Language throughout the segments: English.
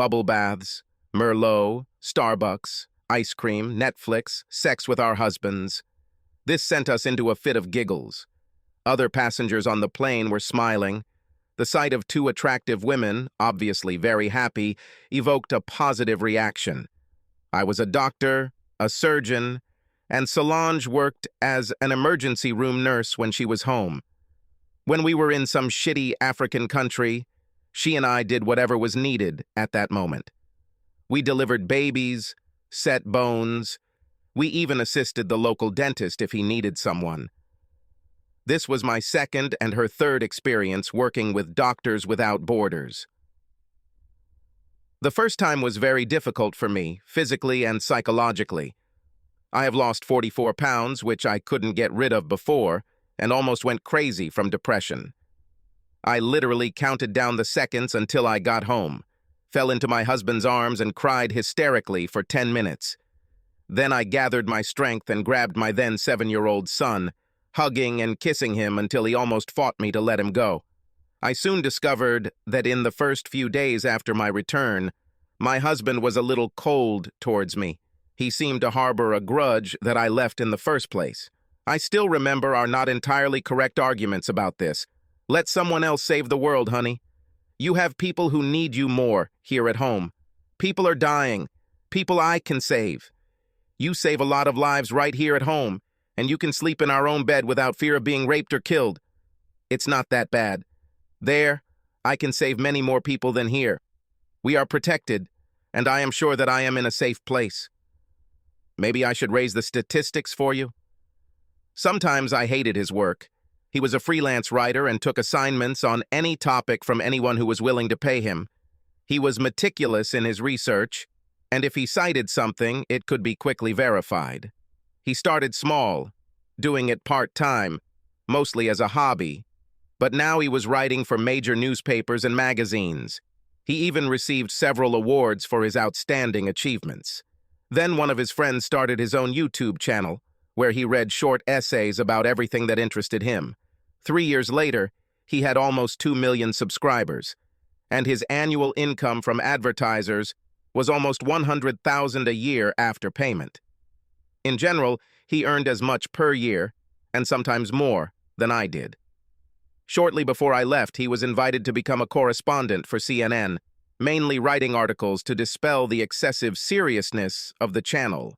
bubble baths, Merlot, Starbucks, ice cream, Netflix, sex with our husbands. This sent us into a fit of giggles. Other passengers on the plane were smiling. The sight of two attractive women, obviously very happy, evoked a positive reaction. I was a doctor, a surgeon, and Solange worked as an emergency room nurse when she was home. When we were in some shitty African country, she and I did whatever was needed at that moment. We delivered babies, set bones. We even assisted the local dentist if he needed someone. This was my second and her third experience working with Doctors Without Borders. The first time was very difficult for me, physically and psychologically. I have lost 44 pounds, which I couldn't get rid of before, and almost went crazy from depression. I literally counted down the seconds until I got home, fell into my husband's arms and cried hysterically for 10 minutes. Then I gathered my strength and grabbed my then 7-year-old son, hugging and kissing him until he almost fought me to let him go. I soon discovered that in the first few days after my return, my husband was a little cold towards me. He seemed to harbor a grudge that I left in the first place. I still remember our not entirely correct arguments about this. Let someone else save the world, honey. You have people who need you more here at home. People are dying. People I can save. You save a lot of lives right here at home, and you can sleep in our own bed without fear of being raped or killed. It's not that bad. There, I can save many more people than here. We are protected, and I am sure that I am in a safe place. Maybe I should raise the statistics for you? Sometimes I hated his work. He was a freelance writer and took assignments on any topic from anyone who was willing to pay him. He was meticulous in his research, and if he cited something, it could be quickly verified. He started small, doing it part-time, mostly as a hobby, but now he was writing for major newspapers and magazines. He even received several awards for his outstanding achievements. Then one of his friends started his own YouTube channel, where he read short essays about everything that interested him. 3 years later, he had almost 2 million subscribers, and his annual income from advertisers was almost $100,000 a year after payment. In general, he earned as much per year, and sometimes more, than I did. Shortly before I left, he was invited to become a correspondent for CNN, mainly writing articles to dispel the excessive seriousness of the channel.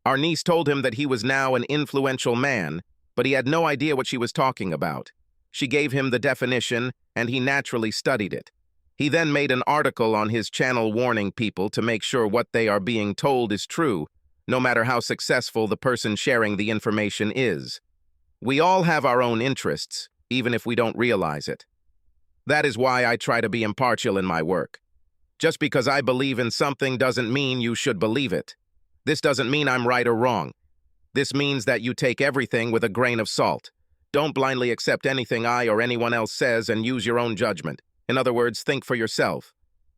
Our niece told him that he was now an influential man, but he had no idea what she was talking about. She gave him the definition, and he naturally studied it. He then made an article on his channel warning people to make sure what they are being told is true, no matter how successful the person sharing the information is. We all have our own interests, even if we don't realize it. That is why I try to be impartial in my work. Just because I believe in something doesn't mean you should believe it. This doesn't mean I'm right or wrong. This means that you take everything with a grain of salt. Don't blindly accept anything I or anyone else says and use your own judgment. In other words, think for yourself.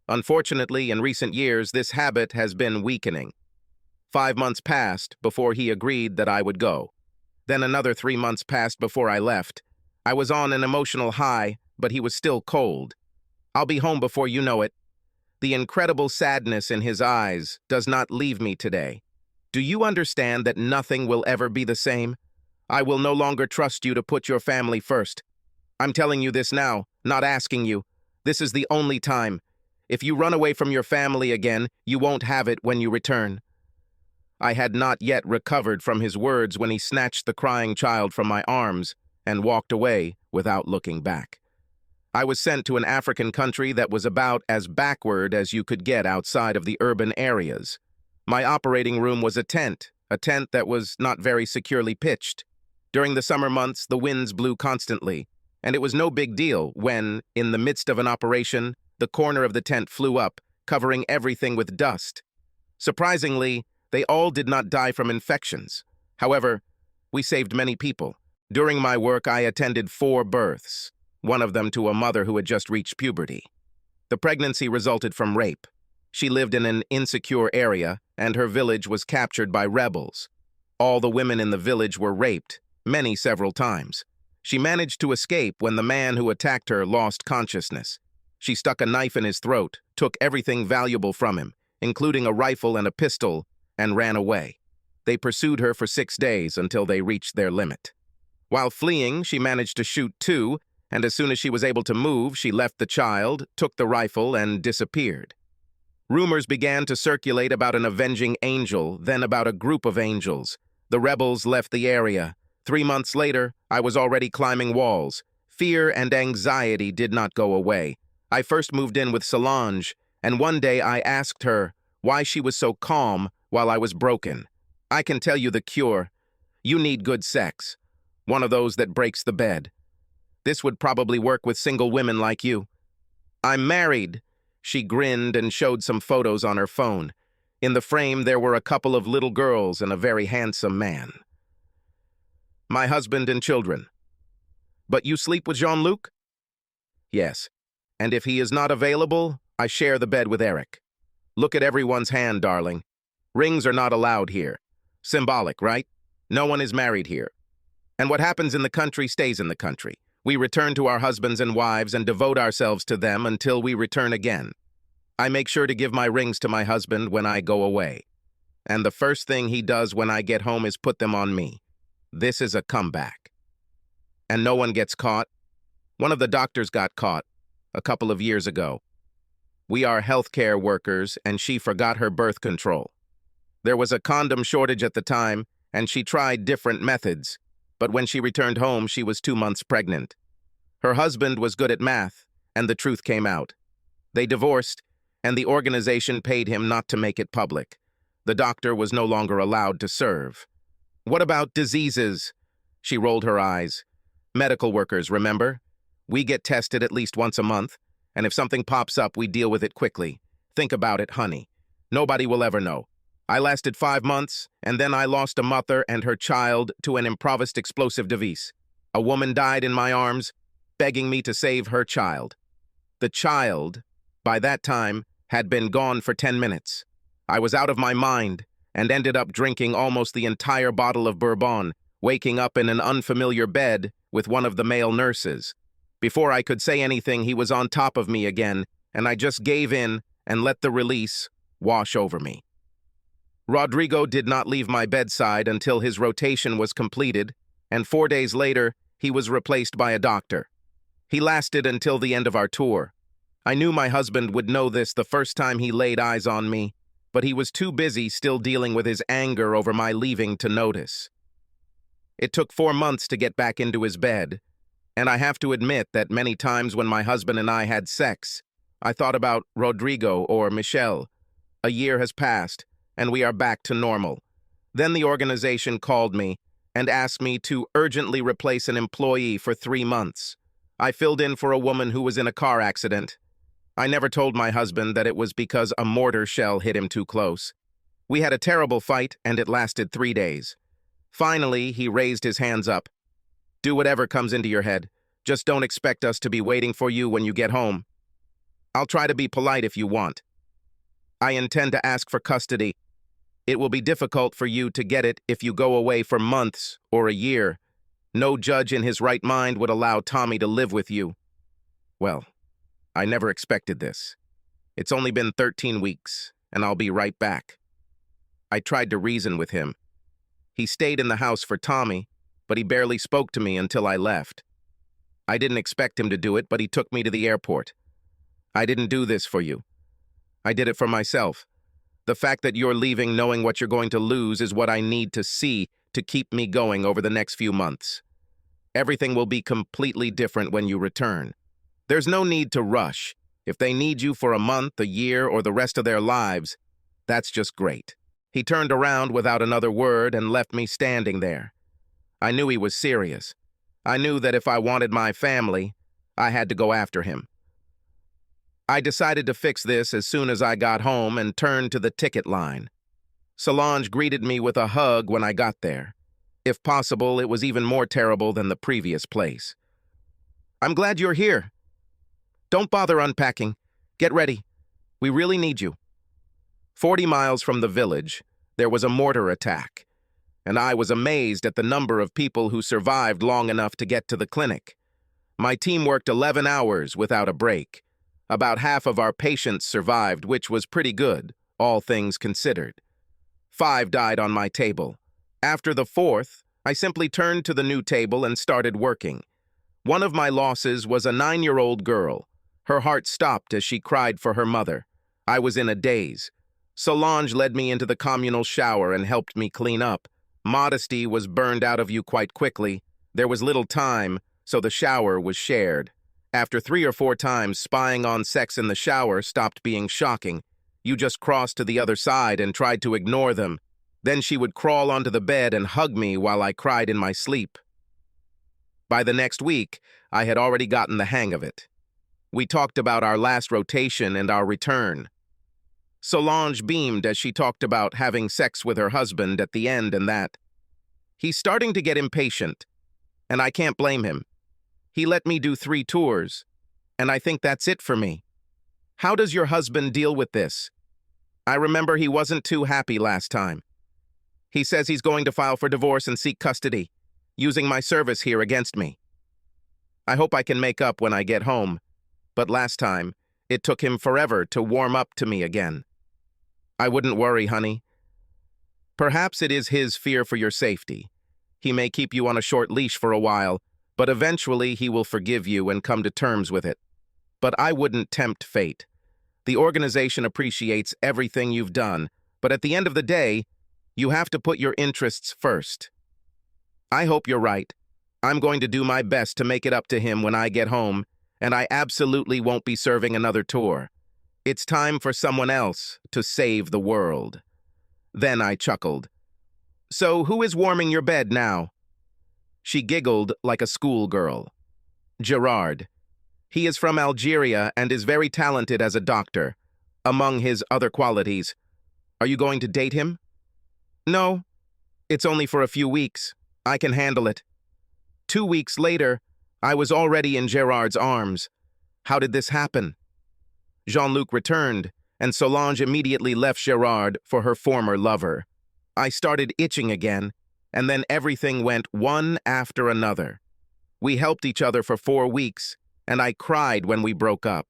Unfortunately, in recent years, this habit has been weakening. 5 months passed before he agreed that I would go. Then another 3 months passed before I left. I was on an emotional high, but he was still cold. I'll be home before you know it. The incredible sadness in his eyes does not leave me today. Do you understand that nothing will ever be the same? I will no longer trust you to put your family first. I'm telling you this now, not asking you. This is the only time. If you run away from your family again, you won't have it when you return. I had not yet recovered from his words when he snatched the crying child from my arms and walked away without looking back. I was sent to an African country that was about as backward as you could get outside of the urban areas. My operating room was a tent that was not very securely pitched. During the summer months, the winds blew constantly, and it was no big deal when, in the midst of an operation, the corner of the tent flew up, covering everything with dust. Surprisingly, they all did not die from infections. However, we saved many people. During my work, I attended 4 births, one of them to a mother who had just reached puberty. The pregnancy resulted from rape. She lived in an insecure area, and her village was captured by rebels. All the women in the village were raped, many several times. She managed to escape when the man who attacked her lost consciousness. She stuck a knife in his throat, took everything valuable from him, including a rifle and a pistol, and ran away. They pursued her for 6 days until they reached their limit. While fleeing, she managed to shoot 2, and as soon as she was able to move, she left the child, took the rifle, and disappeared. Rumors began to circulate about an avenging angel, then about a group of angels. The rebels left the area. 3 months later, I was already climbing walls. Fear and anxiety did not go away. I first moved in with Solange, and one day I asked her why she was so calm while I was broken. I can tell you the cure. You need good sex. One of those that breaks the bed. This would probably work with single women like you. I'm married. She grinned and showed some photos on her phone. In the frame, there were a couple of little girls and a very handsome man. My husband and children. But you sleep with Jean-Luc? Yes. And if he is not available, I share the bed with Eric. Look at everyone's hand, darling. Rings are not allowed here. Symbolic, right? No one is married here. And what happens in the country stays in the country. We return to our husbands and wives and devote ourselves to them until we return again. I make sure to give my rings to my husband when I go away. And the first thing he does when I get home is put them on me. This is a comeback. And no one gets caught. One of the doctors got caught a couple of years ago. We are healthcare workers, and she forgot her birth control. There was a condom shortage at the time, and she tried different methods. But when she returned home, she was 2 months pregnant. Her husband was good at math, and the truth came out. They divorced, and the organization paid him not to make it public. The doctor was no longer allowed to serve. What about diseases? She rolled her eyes. Medical workers, remember? We get tested at least once a month, and if something pops up, we deal with it quickly. Think about it, honey. Nobody will ever know. I lasted 5 months, and then I lost a mother and her child to an improvised explosive device. A woman died in my arms, begging me to save her child. The child, by that time, had been gone for 10 minutes. I was out of my mind and ended up drinking almost the entire bottle of bourbon, waking up in an unfamiliar bed with one of the male nurses. Before I could say anything, he was on top of me again, and I just gave in and let the release wash over me. Rodrigo did not leave my bedside until his rotation was completed, and 4 days later, he was replaced by a doctor. He lasted until the end of our tour. I knew my husband would know this the first time he laid eyes on me, but he was too busy still dealing with his anger over my leaving to notice. It took 4 months to get back into his bed, and I have to admit that many times when my husband and I had sex, I thought about Rodrigo or Michelle. A year has passed, and we are back to normal. Then the organization called me and asked me to urgently replace an employee for 3 months. I filled in for a woman who was in a car accident. I never told my husband that it was because a mortar shell hit him too close. We had a terrible fight, and it lasted 3 days. Finally, he raised his hands up. Do whatever comes into your head. Just don't expect us to be waiting for you when you get home. I'll try to be polite if you want. I intend to ask for custody. It will be difficult for you to get it if you go away for months or a year. No judge in his right mind would allow Tommy to live with you. Well, I never expected this. It's only been 13 weeks, and I'll be right back. I tried to reason with him. He stayed in the house for Tommy, but he barely spoke to me until I left. I didn't expect him to do it, but he took me to the airport. I didn't do this for you. I did it for myself. The fact that you're leaving knowing what you're going to lose is what I need to see to keep me going over the next few months. Everything will be completely different when you return. There's no need to rush. If they need you for a month, a year, or the rest of their lives, that's just great. He turned around without another word and left me standing there. I knew he was serious. I knew that if I wanted my family, I had to go after him. I decided to fix this as soon as I got home and turned to the ticket line. Solange greeted me with a hug when I got there. If possible, it was even more terrible than the previous place. I'm glad you're here. Don't bother unpacking. Get ready. We really need you. 40 miles from the village, there was a mortar attack, and I was amazed at the number of people who survived long enough to get to the clinic. My team worked 11 hours without a break. About half of our patients survived, which was pretty good, all things considered. 5 died on my table. After the 4th, I simply turned to the new table and started working. One of my losses was a 9-year-old girl. Her heart stopped as she cried for her mother. I was in a daze. Solange led me into the communal shower and helped me clean up. Modesty was burned out of you quite quickly. There was little time, so the shower was shared. After 3 or 4 times, spying on sex in the shower stopped being shocking. You just crossed to the other side and tried to ignore them. Then she would crawl onto the bed and hug me while I cried in my sleep. By the next week, I had already gotten the hang of it. We talked about our last rotation and our return. Solange beamed as she talked about having sex with her husband at the end and that. He's starting to get impatient, and I can't blame him. He let me do 3 tours, and I think that's it for me. How does your husband deal with this? I remember he wasn't too happy last time. He says he's going to file for divorce and seek custody, using my service here against me. I hope I can make up when I get home, but last time, it took him forever to warm up to me again. I wouldn't worry, honey. Perhaps it is his fear for your safety. He may keep you on a short leash for a while, but eventually he will forgive you and come to terms with it. But I wouldn't tempt fate. The organization appreciates everything you've done, but at the end of the day, you have to put your interests first. I hope you're right. I'm going to do my best to make it up to him when I get home, and I absolutely won't be serving another tour. It's time for someone else to save the world. Then I chuckled. So who is warming your bed now? She giggled like a schoolgirl. Gerard. He is from Algeria and is very talented as a doctor, among his other qualities. Are you going to date him? No. It's only for a few weeks. I can handle it. 2 weeks later, I was already in Gerard's arms. How did this happen? Jean-Luc returned, and Solange immediately left Gerard for her former lover. I started itching again, and then everything went one after another. We helped each other for 4 weeks, and I cried when we broke up.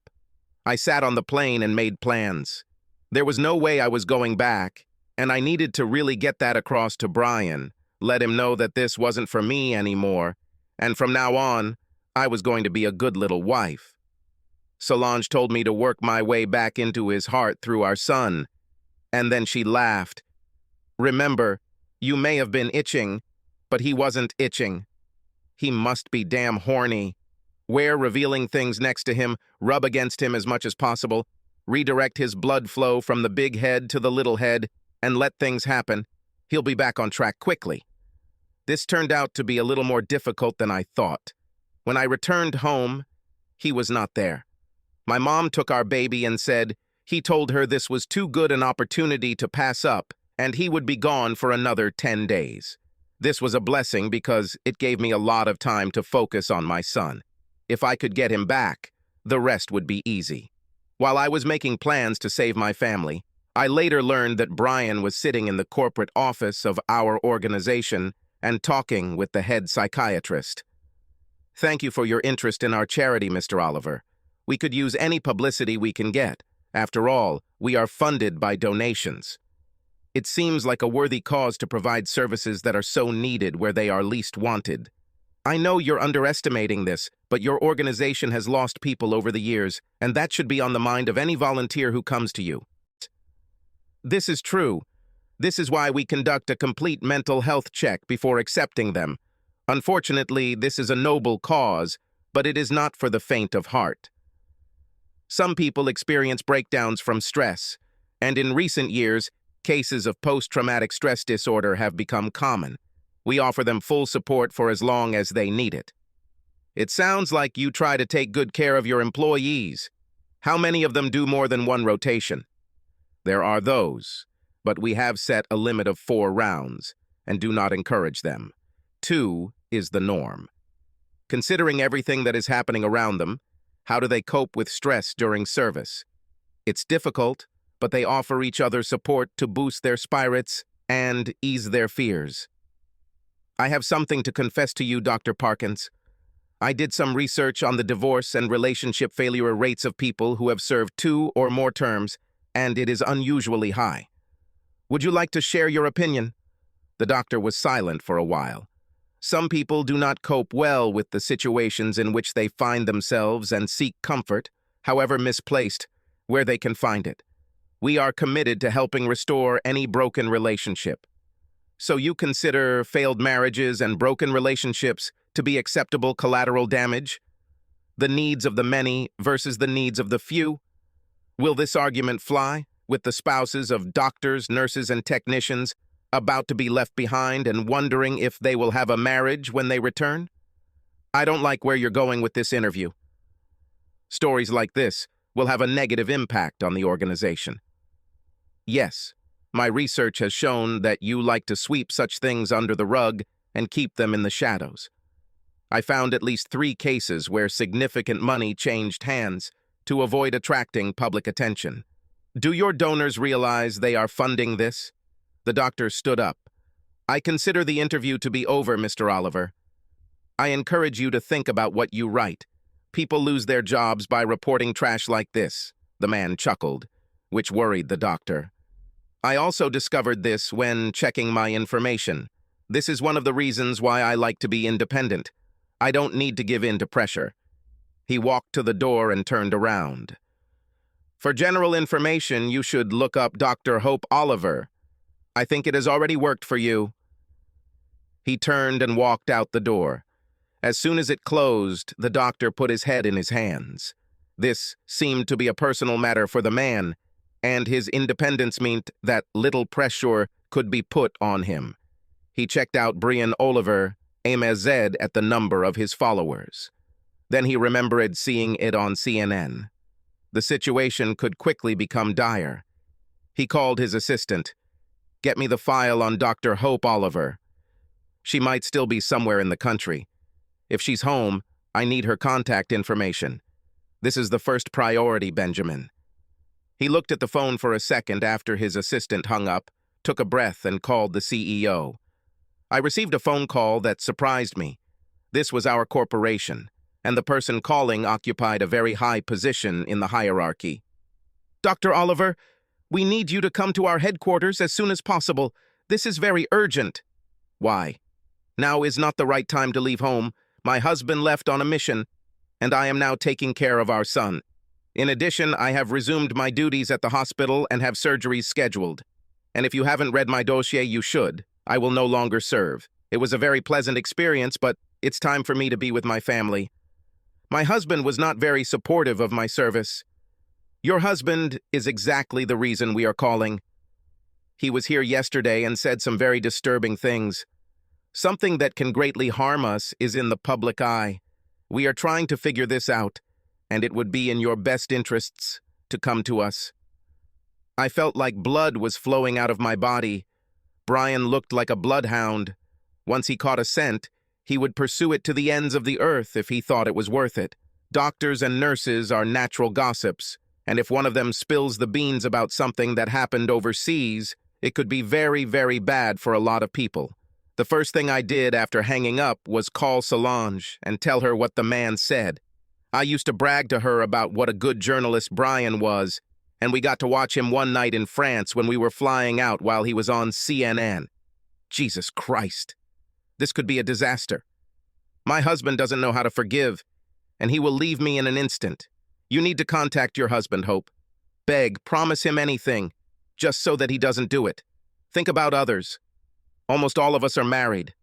I sat on the plane and made plans. There was no way I was going back, and I needed to really get that across to Brian, let him know that this wasn't for me anymore, and from now on, I was going to be a good little wife. Solange told me to work my way back into his heart through our son, and then she laughed. Remember, you may have been itching, but he wasn't itching. He must be damn horny. Wear revealing things next to him, rub against him as much as possible, redirect his blood flow from the big head to the little head, and let things happen. He'll be back on track quickly. This turned out to be a little more difficult than I thought. When I returned home, he was not there. My mom took our baby and said he told her this was too good an opportunity to pass up, and he would be gone for another 10 days. This was a blessing because it gave me a lot of time to focus on my son. If I could get him back, the rest would be easy. While I was making plans to save my family, I later learned that Brian was sitting in the corporate office of our organization and talking with the head psychiatrist. Thank you for your interest in our charity, Mr. Oliver. We could use any publicity we can get. After all, we are funded by donations. It seems like a worthy cause to provide services that are so needed where they are least wanted. I know you're underestimating this, but your organization has lost people over the years, and that should be on the mind of any volunteer who comes to you. This is true. This is why we conduct a complete mental health check before accepting them. Unfortunately, this is a noble cause, but it is not for the faint of heart. Some people experience breakdowns from stress, and in recent years, cases of post-traumatic stress disorder have become common. We offer them full support for as long as they need it. It sounds like you try to take good care of your employees. How many of them do more than one rotation? There are those, but we have set a limit of 4 rounds and do not encourage them. 2 is the norm. Considering everything that is happening around them, how do they cope with stress during service? It's difficult, but they offer each other support to boost their spirits and ease their fears. I have something to confess to you, Dr. Parkins. I did some research on the divorce and relationship failure rates of people who have served 2 or more terms, and it is unusually high. Would you like to share your opinion? The doctor was silent for a while. Some people do not cope well with the situations in which they find themselves and seek comfort, however misplaced, where they can find it. We are committed to helping restore any broken relationship. So you consider failed marriages and broken relationships to be acceptable collateral damage? The needs of the many versus the needs of the few? Will this argument fly with the spouses of doctors, nurses, and technicians about to be left behind and wondering if they will have a marriage when they return? I don't like where you're going with this interview. Stories like this will have a negative impact on the organization. Yes, my research has shown that you like to sweep such things under the rug and keep them in the shadows. I found at least 3 cases where significant money changed hands to avoid attracting public attention. Do your donors realize they are funding this? The doctor stood up. I consider the interview to be over, Mr. Oliver. I encourage you to think about what you write. People lose their jobs by reporting trash like this, the man chuckled, which worried the doctor. I also discovered this when checking my information. This is one of the reasons why I like to be independent. I don't need to give in to pressure. He walked to the door and turned around. For general information, you should look up Dr. Hope Oliver. I think it has already worked for you. He turned and walked out the door. As soon as it closed, the doctor put his head in his hands. This seemed to be a personal matter for the man, and his independence meant that little pressure could be put on him. He checked out Brian Oliver, AMZ, at the number of his followers. Then he remembered seeing it on CNN. The situation could quickly become dire. He called his assistant. Get me the file on Dr. Hope Oliver. She might still be somewhere in the country. If she's home, I need her contact information. This is the first priority, Benjamin. He looked at the phone for a second after his assistant hung up, took a breath, and called the CEO. I received a phone call that surprised me. This was our corporation, and the person calling occupied a very high position in the hierarchy. Dr. Oliver, we need you to come to our headquarters as soon as possible. This is very urgent. Why? Now is not the right time to leave home. My husband left on a mission, and I am now taking care of our son. In addition, I have resumed my duties at the hospital and have surgeries scheduled. And if you haven't read my dossier, you should. I will no longer serve. It was a very pleasant experience, but it's time for me to be with my family. My husband was not very supportive of my service. Your husband is exactly the reason we are calling. He was here yesterday and said some very disturbing things. Something that can greatly harm us is in the public eye. We are trying to figure this out, and it would be in your best interests to come to us. I felt like blood was flowing out of my body. Brian looked like a bloodhound. Once he caught a scent, he would pursue it to the ends of the earth if he thought it was worth it. Doctors and nurses are natural gossips, and if one of them spills the beans about something that happened overseas, it could be very, very bad for a lot of people. The first thing I did after hanging up was call Solange and tell her what the man said. I used to brag to her about what a good journalist Brian was, and we got to watch him one night in France when we were flying out while he was on CNN. Jesus Christ. This could be a disaster. My husband doesn't know how to forgive, and he will leave me in an instant. You need to contact your husband, Hope. Beg, promise him anything, just so that he doesn't do it. Think about others. Almost all of us are married.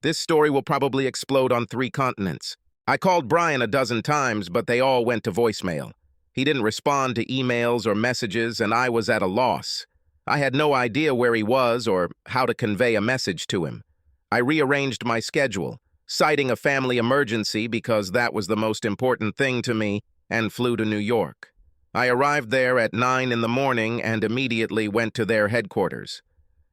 This story will probably explode on 3 continents. I called Brian a dozen times, but they all went to voicemail. He didn't respond to emails or messages, and I was at a loss. I had no idea where he was or how to convey a message to him. I rearranged my schedule, citing a family emergency because that was the most important thing to me, and flew to New York. I arrived there at 9 in the morning and immediately went to their headquarters.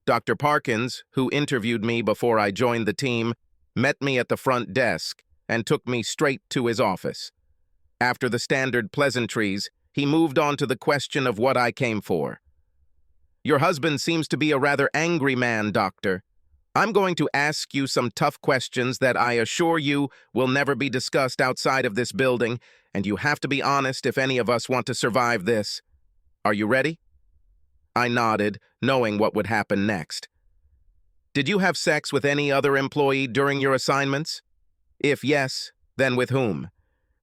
Dr. Parkins, who interviewed me before I joined the team, met me at the front desk and took me straight to his office. After the standard pleasantries, he moved on to the question of what I came for. Your husband seems to be a rather angry man, doctor. I'm going to ask you some tough questions that I assure you will never be discussed outside of this building, and you have to be honest if any of us want to survive this. Are you ready? I nodded, knowing what would happen next. Did you have sex with any other employee during your assignments? If yes, then with whom?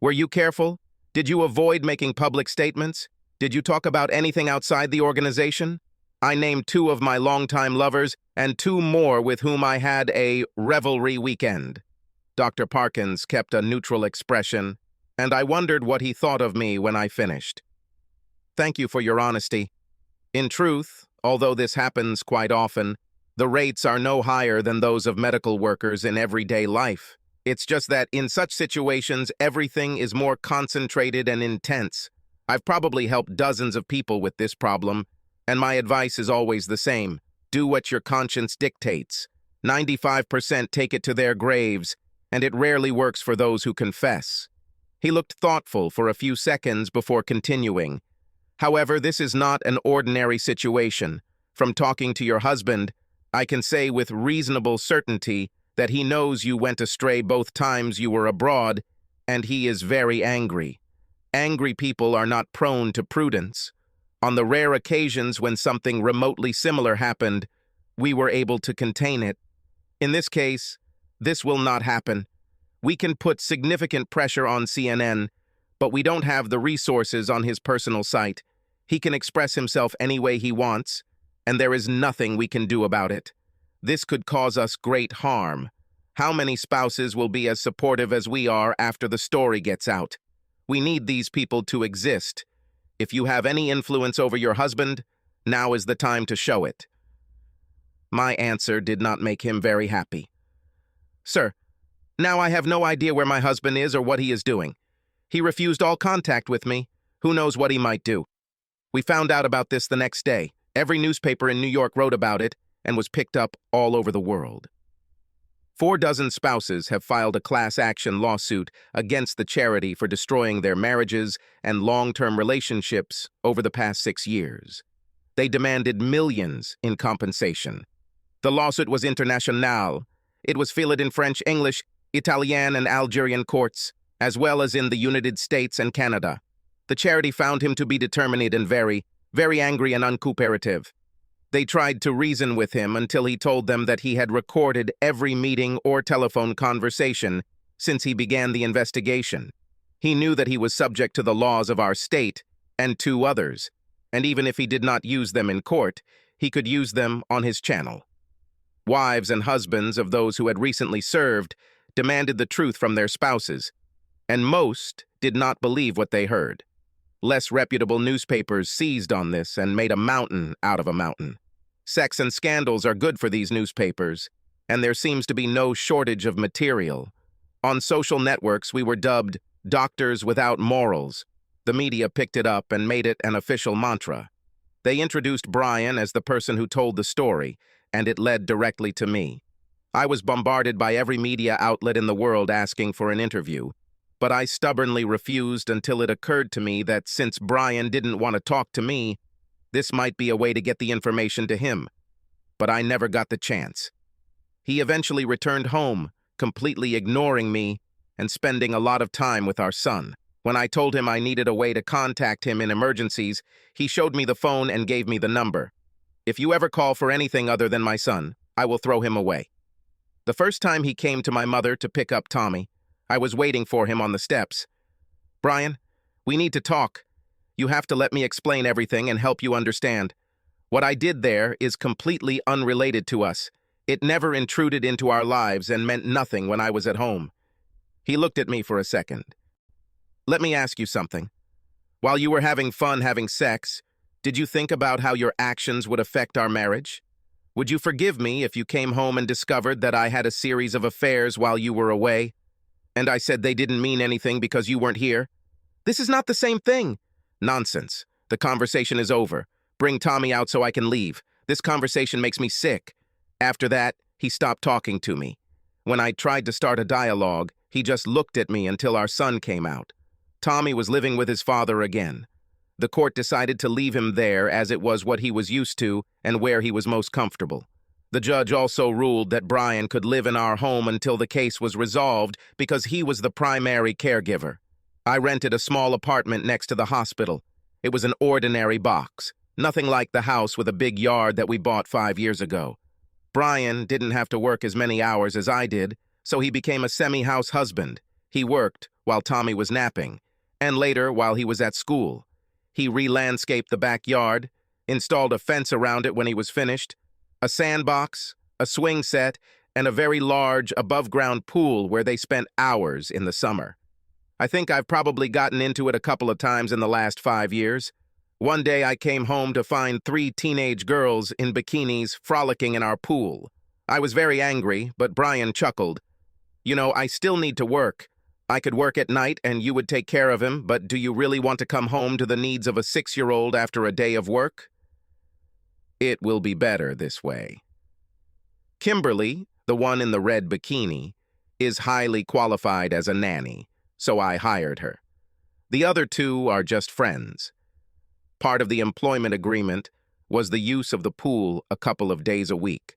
Were you careful? Did you avoid making public statements? Did you talk about anything outside the organization? I named 2 of my longtime lovers and 2 more with whom I had a revelry weekend. Dr. Parkins kept a neutral expression, and I wondered what he thought of me when I finished. Thank you for your honesty. In truth, although this happens quite often, the rates are no higher than those of medical workers in everyday life. It's just that in such situations, everything is more concentrated and intense. I've probably helped dozens of people with this problem, and my advice is always the same. Do what your conscience dictates. 95% take it to their graves, and it rarely works for those who confess. He looked thoughtful for a few seconds before continuing. However, this is not an ordinary situation. From talking to your husband, I can say with reasonable certainty that he knows you went astray both times you were abroad, and he is very angry. Angry people are not prone to prudence. On the rare occasions when something remotely similar happened, we were able to contain it. In this case, this will not happen. We can put significant pressure on CNN, but we don't have the resources on his personal site. He can express himself any way he wants, and there is nothing we can do about it. This could cause us great harm. How many spouses will be as supportive as we are after the story gets out? We need these people to exist. If you have any influence over your husband, now is the time to show it. My answer did not make him very happy. Sir, now I have no idea where my husband is or what he is doing. He refused all contact with me. Who knows what he might do? We found out about this the next day. Every newspaper in New York wrote about it and was picked up all over the world. 4 dozen spouses have filed a class action lawsuit against the charity for destroying their marriages and long-term relationships over the past 6 years. They demanded millions in compensation. The lawsuit was international. It was filed in French, English, Italian, and Algerian courts, as well as in the United States and Canada. The charity found him to be determined and very, very angry and uncooperative. They tried to reason with him until he told them that he had recorded every meeting or telephone conversation since he began the investigation. He knew that he was subject to the laws of our state and 2 others, and even if he did not use them in court, he could use them on his channel. Wives and husbands of those who had recently served demanded the truth from their spouses, and most did not believe what they heard. Less reputable newspapers seized on this and made a mountain out of a mountain. Sex and scandals are good for these newspapers, and there seems to be no shortage of material. On social networks, we were dubbed doctors without morals. The media picked it up and made it an official mantra. They introduced Brian as the person who told the story, and it led directly to me. I was bombarded by every media outlet in the world asking for an interview, but I stubbornly refused until it occurred to me that since Brian didn't want to talk to me, this might be a way to get the information to him. But I never got the chance. He eventually returned home, completely ignoring me and spending a lot of time with our son. When I told him I needed a way to contact him in emergencies, he showed me the phone and gave me the number. If you ever call for anything other than my son, I will throw him away. The first time he came to my mother to pick up Tommy, I was waiting for him on the steps. Brian, we need to talk. You have to let me explain everything and help you understand. What I did there is completely unrelated to us. It never intruded into our lives and meant nothing when I was at home. He looked at me for a second. Let me ask you something. While you were having fun having sex, did you think about how your actions would affect our marriage? Would you forgive me if you came home and discovered that I had a series of affairs while you were away? And I said they didn't mean anything because you weren't here? This is not the same thing. Nonsense. The conversation is over. Bring Tommy out so I can leave. This conversation makes me sick. After that, he stopped talking to me. When I tried to start a dialogue, he just looked at me until our son came out. Tommy was living with his father again. The court decided to leave him there as it was what he was used to and where he was most comfortable. The judge also ruled that Brian could live in our home until the case was resolved because he was the primary caregiver. I rented a small apartment next to the hospital. It was an ordinary box, nothing like the house with a big yard that we bought 5 years ago. Brian didn't have to work as many hours as I did, so he became a semi-house husband. He worked while Tommy was napping, and later while he was at school. He re-landscaped the backyard, installed a fence around it when he was finished, a sandbox, a swing set, and a very large above-ground pool where they spent hours in the summer. I think I've probably gotten into it a couple of times in the last 5 years. One day I came home to find 3 teenage girls in bikinis frolicking in our pool. I was very angry, but Brian chuckled. "You know, I still need to work. I could work at night and you would take care of him, but do you really want to come home to the needs of a 6-year-old after a day of work? It will be better this way." Kimberly, the one in the red bikini, is highly qualified as a nanny, so I hired her. The other 2 are just friends. Part of the employment agreement was the use of the pool a couple of days a week.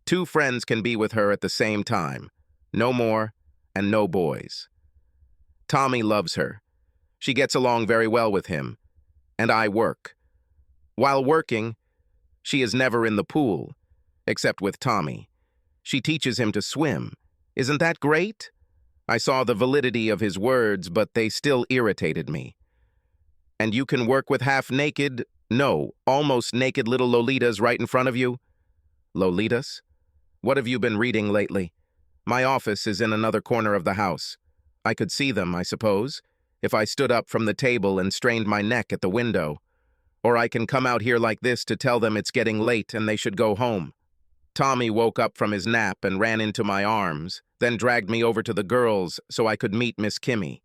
2 friends can be with her at the same time, no more and no boys. Tommy loves her. She gets along very well with him, and I work. While working, she is never in the pool, except with Tommy. She teaches him to swim. Isn't that great? I saw the validity of his words, but they still irritated me. "And you can work with half-naked, no, almost naked little Lolitas right in front of you?" Lolitas? What have you been reading lately? My office is in another corner of the house. I could see them, I suppose, if I stood up from the table and strained my neck at the window. Or I can come out here like this to tell them it's getting late and they should go home. Tommy woke up from his nap and ran into my arms, then dragged me over to the girls so I could meet Miss Kimmy.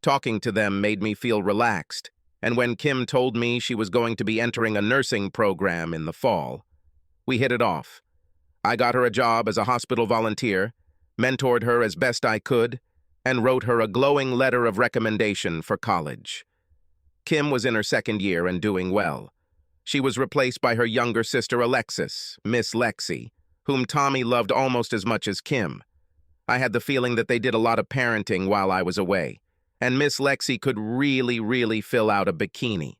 Talking to them made me feel relaxed, and when Kim told me she was going to be entering a nursing program in the fall, we hit it off. I got her a job as a hospital volunteer, mentored her as best I could, and wrote her a glowing letter of recommendation for college. Kim was in her 2nd year and doing well. She was replaced by her younger sister Alexis, Miss Lexi, whom Tommy loved almost as much as Kim. I had the feeling that they did a lot of parenting while I was away, and Miss Lexi could really fill out a bikini.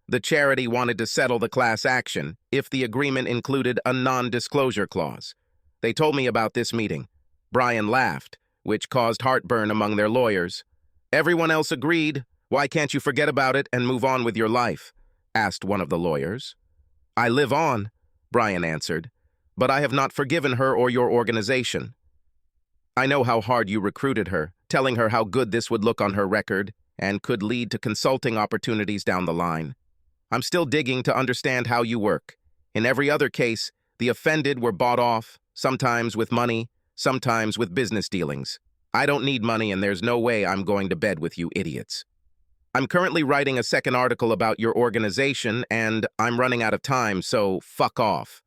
The charity wanted to settle the class action if the agreement included a non-disclosure clause. They told me about this meeting. Brian laughed, which caused heartburn among their lawyers. "Everyone else agreed. Why can't you forget about it and move on with your life?" asked one of the lawyers. "I live on," Brian answered, "but I have not forgiven her or your organization. I know how hard you recruited her, telling her how good this would look on her record and could lead to consulting opportunities down the line. I'm still digging to understand how you work. In every other case, the offended were bought off, sometimes with money, sometimes with business dealings. I don't need money and there's no way I'm going to bed with you idiots. I'm currently writing a 2nd article about your organization and I'm running out of time, so fuck off."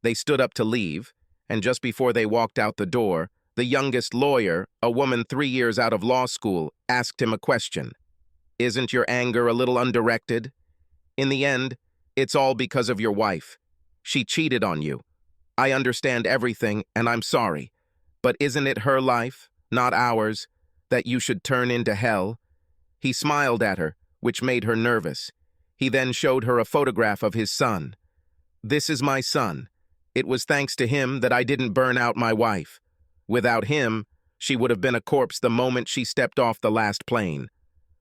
They stood up to leave, and just before they walked out the door, the youngest lawyer, a woman 3 years out of law school, asked him a question. "Isn't your anger a little undirected? In the end, it's all because of your wife. She cheated on you. I understand everything, and I'm sorry. But isn't it her life, not ours, that you should turn into hell?" He smiled at her, which made her nervous. He then showed her a photograph of his son. "This is my son. It was thanks to him that I didn't burn out my wife. Without him, she would have been a corpse the moment she stepped off the last plane.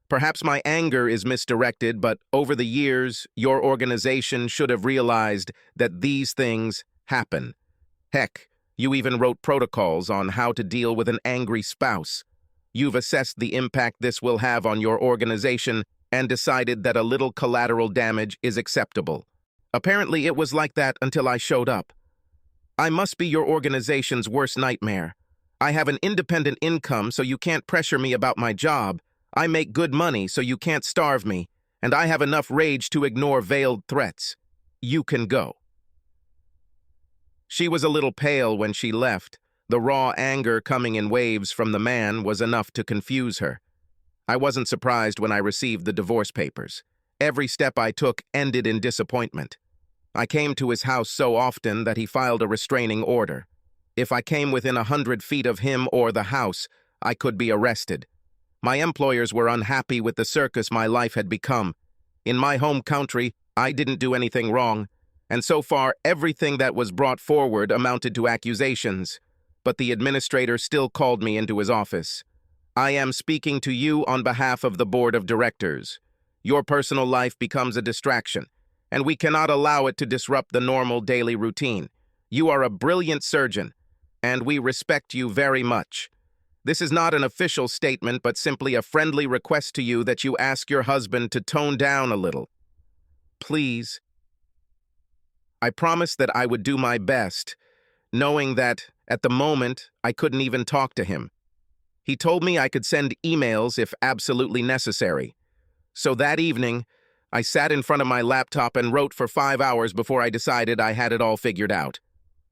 Perhaps my anger is misdirected, but over the years, your organization should have realized that these things happen. Heck, you even wrote protocols on how to deal with an angry spouse. You've assessed the impact this will have on your organization and decided that a little collateral damage is acceptable. Apparently, it was like that until I showed up. I must be your organization's worst nightmare. I have an independent income, so you can't pressure me about my job. I make good money, so you can't starve me. And I have enough rage to ignore veiled threats. You can go." She was a little pale when she left. The raw anger coming in waves from the man was enough to confuse her. I wasn't surprised when I received the divorce papers. Every step I took ended in disappointment. I came to his house so often that he filed a restraining order. If I came within 100 feet of him or the house, I could be arrested. My employers were unhappy with the circus my life had become. In my home country, I didn't do anything wrong, and so far everything that was brought forward amounted to accusations. But the administrator still called me into his office. I am speaking to you on behalf of the board of directors. Your personal life becomes a distraction, and we cannot allow it to disrupt the normal daily routine. You are a brilliant surgeon, and we respect you very much. This is not an official statement, but simply a friendly request to you that you ask your husband to tone down a little. Please. I promised that I would do my best, knowing that, at the moment, I couldn't even talk to him. He told me I could send emails if absolutely necessary. So that evening, I sat in front of my laptop and wrote for 5 hours before I decided I had it all figured out.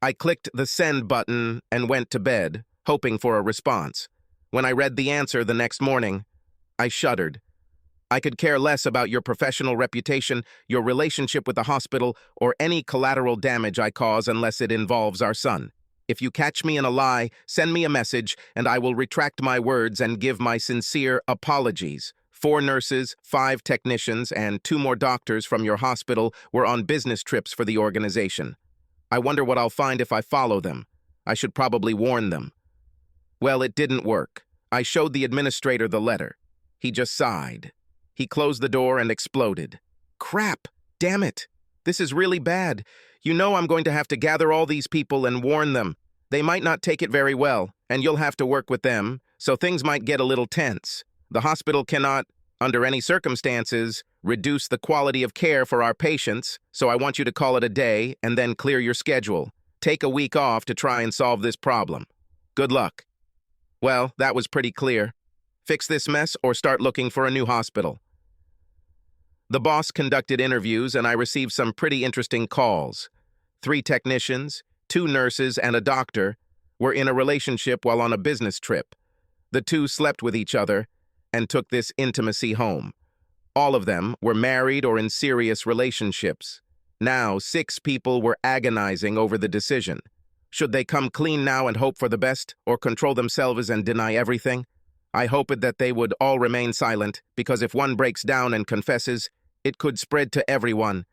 I clicked the send button and went to bed, hoping for a response. When I read the answer the next morning, I shuddered. I could care less about your professional reputation, your relationship with the hospital, or any collateral damage I cause unless it involves our son. If you catch me in a lie, send me a message, and I will retract my words and give my sincere apologies. 4 nurses, 5 technicians, and 2 more doctors from your hospital were on business trips for the organization. I wonder what I'll find if I follow them. I should probably warn them. Well, it didn't work. I showed the administrator the letter. He just sighed. He closed the door and exploded. Crap! Damn it! This is really bad. You know I'm going to have to gather all these people and warn them. They might not take it very well, and you'll have to work with them, so things might get a little tense. The hospital cannot, under any circumstances, reduce the quality of care for our patients, so I want you to call it a day and then clear your schedule. Take a week off to try and solve this problem. Good luck. Well, that was pretty clear. Fix this mess or start looking for a new hospital. The boss conducted interviews, and I received some pretty interesting calls. 3 technicians, 2 nurses, and a doctor were in a relationship while on a business trip. The 2 slept with each other and took this intimacy home. All of them were married or in serious relationships. Now, 6 people were agonizing over the decision. Should they come clean now and hope for the best, or control themselves and deny everything? I hoped that they would all remain silent, because if one breaks down and confesses, it could spread to everyone.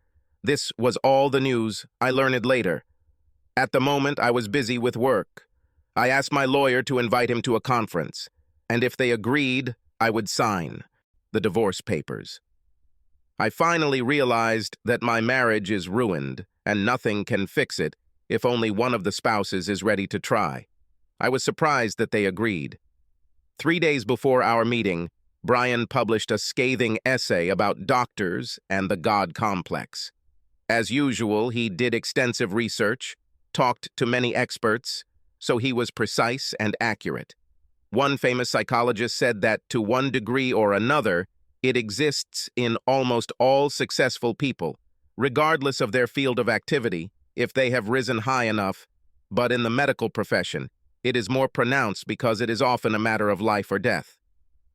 This was all the news, I learned later. At the moment, I was busy with work. I asked my lawyer to invite him to a conference, and if they agreed, I would sign the divorce papers. I finally realized that my marriage is ruined, and nothing can fix it if only one of the spouses is ready to try. I was surprised that they agreed. 3 days before our meeting, Brian published a scathing essay about doctors and the God complex. As usual, he did extensive research, talked to many experts, so he was precise and accurate. One famous psychologist said that, to one degree or another, it exists in almost all successful people, regardless of their field of activity, if they have risen high enough. But in the medical profession, it is more pronounced because it is often a matter of life or death.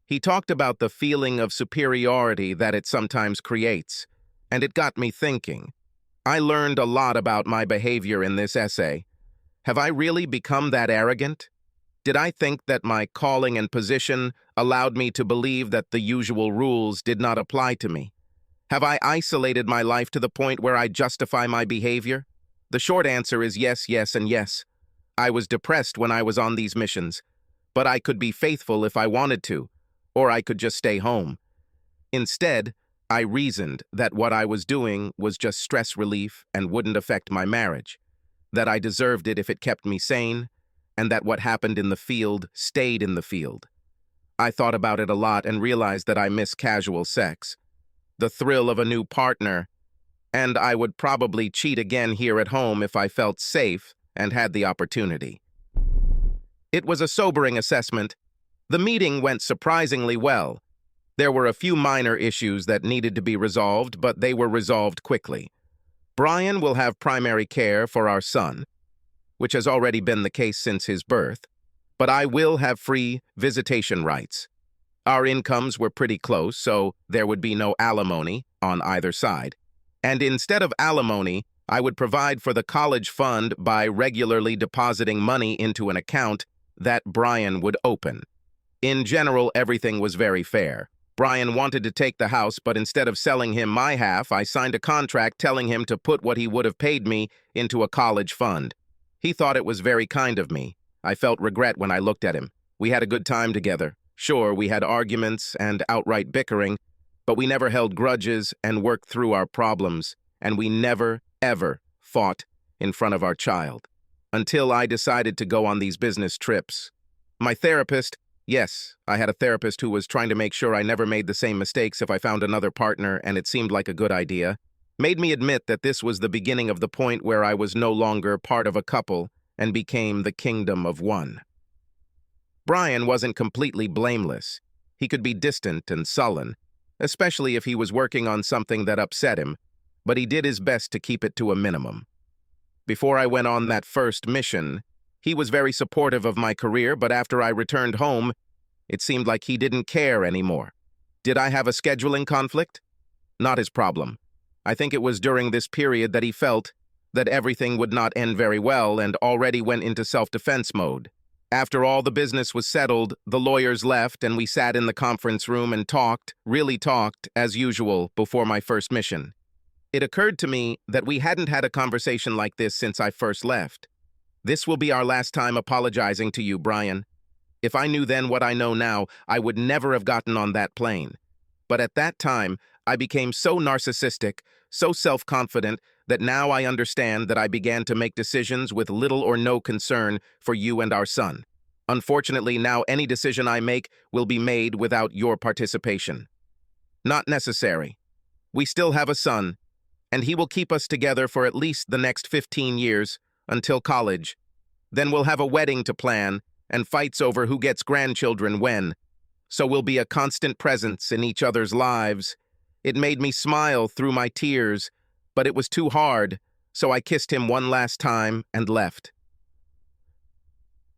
He talked about the feeling of superiority that it sometimes creates, and it got me thinking. I learned a lot about my behavior in this essay. Have I really become that arrogant? Did I think that my calling and position allowed me to believe that the usual rules did not apply to me? Have I isolated my life to the point where I justify my behavior? The short answer is yes, yes, and yes. I was depressed when I was on these missions, but I could be faithful if I wanted to, or I could just stay home. Instead, I reasoned that what I was doing was just stress relief and wouldn't affect my marriage, that I deserved it if it kept me sane, and that what happened in the field stayed in the field. I thought about it a lot and realized that I miss casual sex, the thrill of a new partner, and I would probably cheat again here at home if I felt safe and had the opportunity. It was a sobering assessment. The meeting went surprisingly well. There were a few minor issues that needed to be resolved, but they were resolved quickly. Brian will have primary care for our son, which has already been the case since his birth, but I will have free visitation rights. Our incomes were pretty close, so there would be no alimony on either side. And instead of alimony, I would provide for the college fund by regularly depositing money into an account that Brian would open. In general, everything was very fair. Brian wanted to take the house, but instead of selling him my half, I signed a contract telling him to put what he would have paid me into a college fund. He thought it was very kind of me. I felt regret when I looked at him. We had a good time together. Sure, we had arguments and outright bickering, but we never held grudges and worked through our problems, and we never, ever fought in front of our child. Until I decided to go on these business trips. My therapist, yes, I had a therapist who was trying to make sure I never made the same mistakes if I found another partner and it seemed like a good idea, made me admit that this was the beginning of the point where I was no longer part of a couple and became the kingdom of one. Brian wasn't completely blameless. He could be distant and sullen, especially if he was working on something that upset him, but he did his best to keep it to a minimum. Before I went on that first mission, he was very supportive of my career, but after I returned home, it seemed like he didn't care anymore. Did I have a scheduling conflict? Not his problem. I think it was during this period that he felt that everything would not end very well and already went into self-defense mode. After all the business was settled, the lawyers left and we sat in the conference room and talked, really talked, as usual, before my first mission. It occurred to me that we hadn't had a conversation like this since I first left. This will be our last time apologizing to you, Brian. If I knew then what I know now, I would never have gotten on that plane. But at that time, I became so narcissistic, so self-confident, that now I understand that I began to make decisions with little or no concern for you and our son. Unfortunately, now any decision I make will be made without your participation. Not necessary. We still have a son, and he will keep us together for at least the next 15 years, until college. Then we'll have a wedding to plan, and fights over who gets grandchildren when. So we'll be a constant presence in each other's lives. It made me smile through my tears, but it was too hard, so I kissed him one last time and left.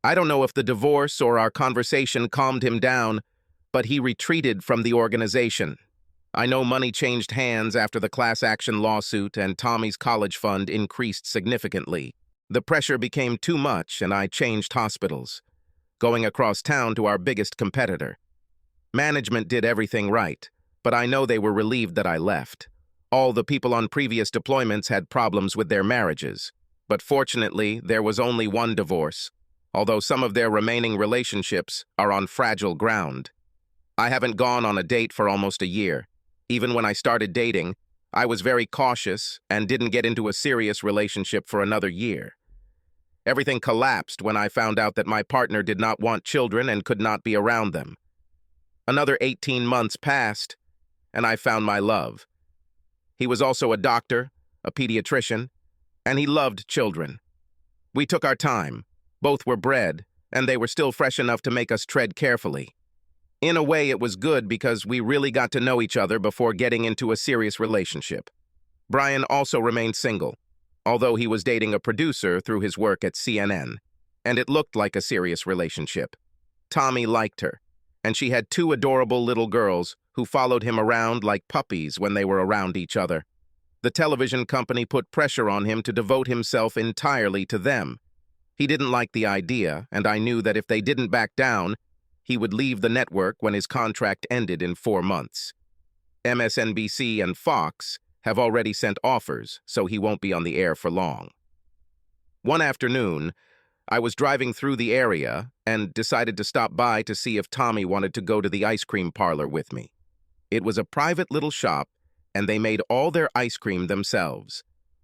I don't know if the divorce or our conversation calmed him down, but he retreated from the organization. I know money changed hands after the class action lawsuit and Tommy's college fund increased significantly. The pressure became too much and I changed hospitals, going across town to our biggest competitor. Management did everything right, but I know they were relieved that I left. All the people on previous deployments had problems with their marriages, but fortunately there was only one divorce, although some of their remaining relationships are on fragile ground. I haven't gone on a date for almost a year. Even when I started dating, I was very cautious and didn't get into a serious relationship for another year. Everything collapsed when I found out that my partner did not want children and could not be around them. Another 18 months passed, and I found my love. He was also a doctor, a pediatrician, and he loved children. We took our time. Both were bred, and they were still fresh enough to make us tread carefully. In a way, it was good because we really got to know each other before getting into a serious relationship. Brian also remained single, although he was dating a producer through his work at CNN, and it looked like a serious relationship. Tommy liked her, and she had 2 adorable little girls who followed him around like puppies when they were around each other. The television company put pressure on him to devote himself entirely to them. He didn't like the idea, and I knew that if they didn't back down, he would leave the network when his contract ended in 4 months. MSNBC and Fox have already sent offers, so he won't be on the air for long. One afternoon, I was driving through the area and decided to stop by to see if Tommy wanted to go to the ice cream parlor with me. It was a private little shop, and they made all their ice cream themselves.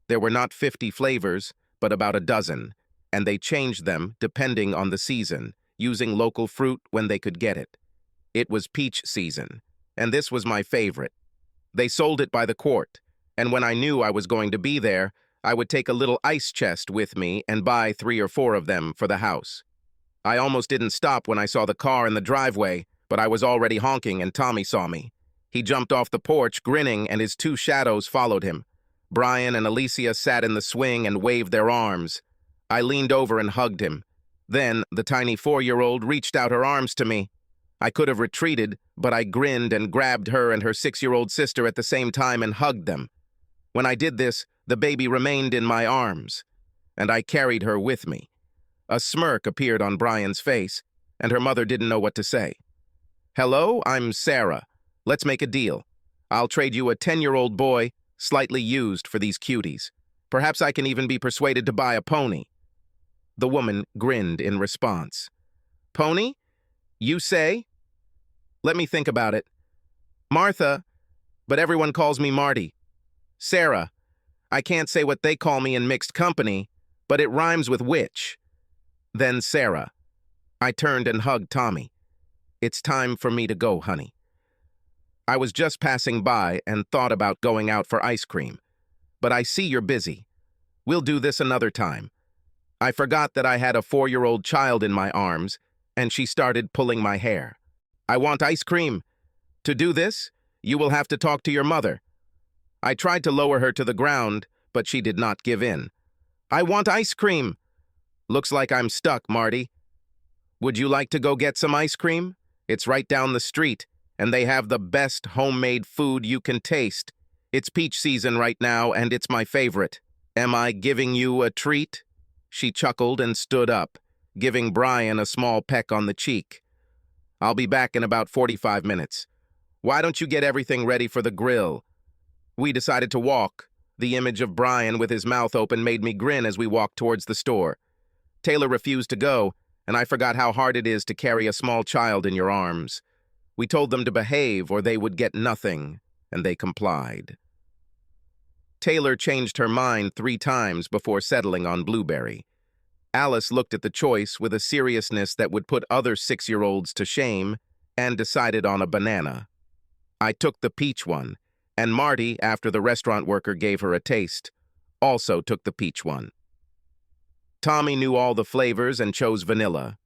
There were not 50 flavors, but about a dozen, and they changed them depending on the season, using local fruit when they could get it. It was peach season, and this was my favorite. They sold it by the quart, and when I knew I was going to be there, I would take a little ice chest with me and buy 3 or 4 of them for the house. I almost didn't stop when I saw the car in the driveway, but I was already honking and Tommy saw me. He jumped off the porch, grinning, and his 2 shadows followed him. Brian and Alicia sat in the swing and waved their arms. I leaned over and hugged him. Then, the tiny 4-year-old reached out her arms to me. I could have retreated, but I grinned and grabbed her and her 6-year-old sister at the same time and hugged them. When I did this, The baby remained in my arms, and I carried her with me. A smirk appeared on Brian's face, and her mother didn't know what to say. "Hello, I'm Sarah. Let's make a deal. I'll trade you a 10-year-old boy, slightly used, for these cuties. Perhaps I can even be persuaded to buy a pony." The woman grinned in response. "Pony? You say?" "Let me think about it. Martha, but everyone calls me Marty. Sarah, I can't say what they call me in mixed company, but it rhymes with witch." Then Sarah. I turned and hugged Tommy. "It's time for me to go, honey." I was just passing by and thought about going out for ice cream. "But I see you're busy. We'll do this another time." I forgot that I had a 4-year-old child in my arms, and she started pulling my hair. "I want ice cream. To do this, you will have to talk to your mother." I tried to lower her to the ground, but she did not give in. "I want ice cream." "Looks like I'm stuck, Marty. Would you like to go get some ice cream? It's right down the street, and they have the best homemade food you can taste. It's peach season right now, and it's my favorite. Am I giving you a treat?" She chuckled and stood up, giving Brian a small peck on the cheek. "I'll be back in about 45 minutes. Why don't you get everything ready for the grill?" We decided to walk. The image of Brian with his mouth open made me grin as we walked towards the store. Taylor refused to go, and I forgot how hard it is to carry a small child in your arms. We told them to behave or they would get nothing, and they complied. Taylor changed her mind 3 times before settling on blueberry. Alice looked at the choice with a seriousness that would put other 6-year-olds to shame and decided on a banana. I took the peach one, and Marty, after the restaurant worker gave her a taste, also took the peach one. Tommy knew all the flavors and chose vanilla.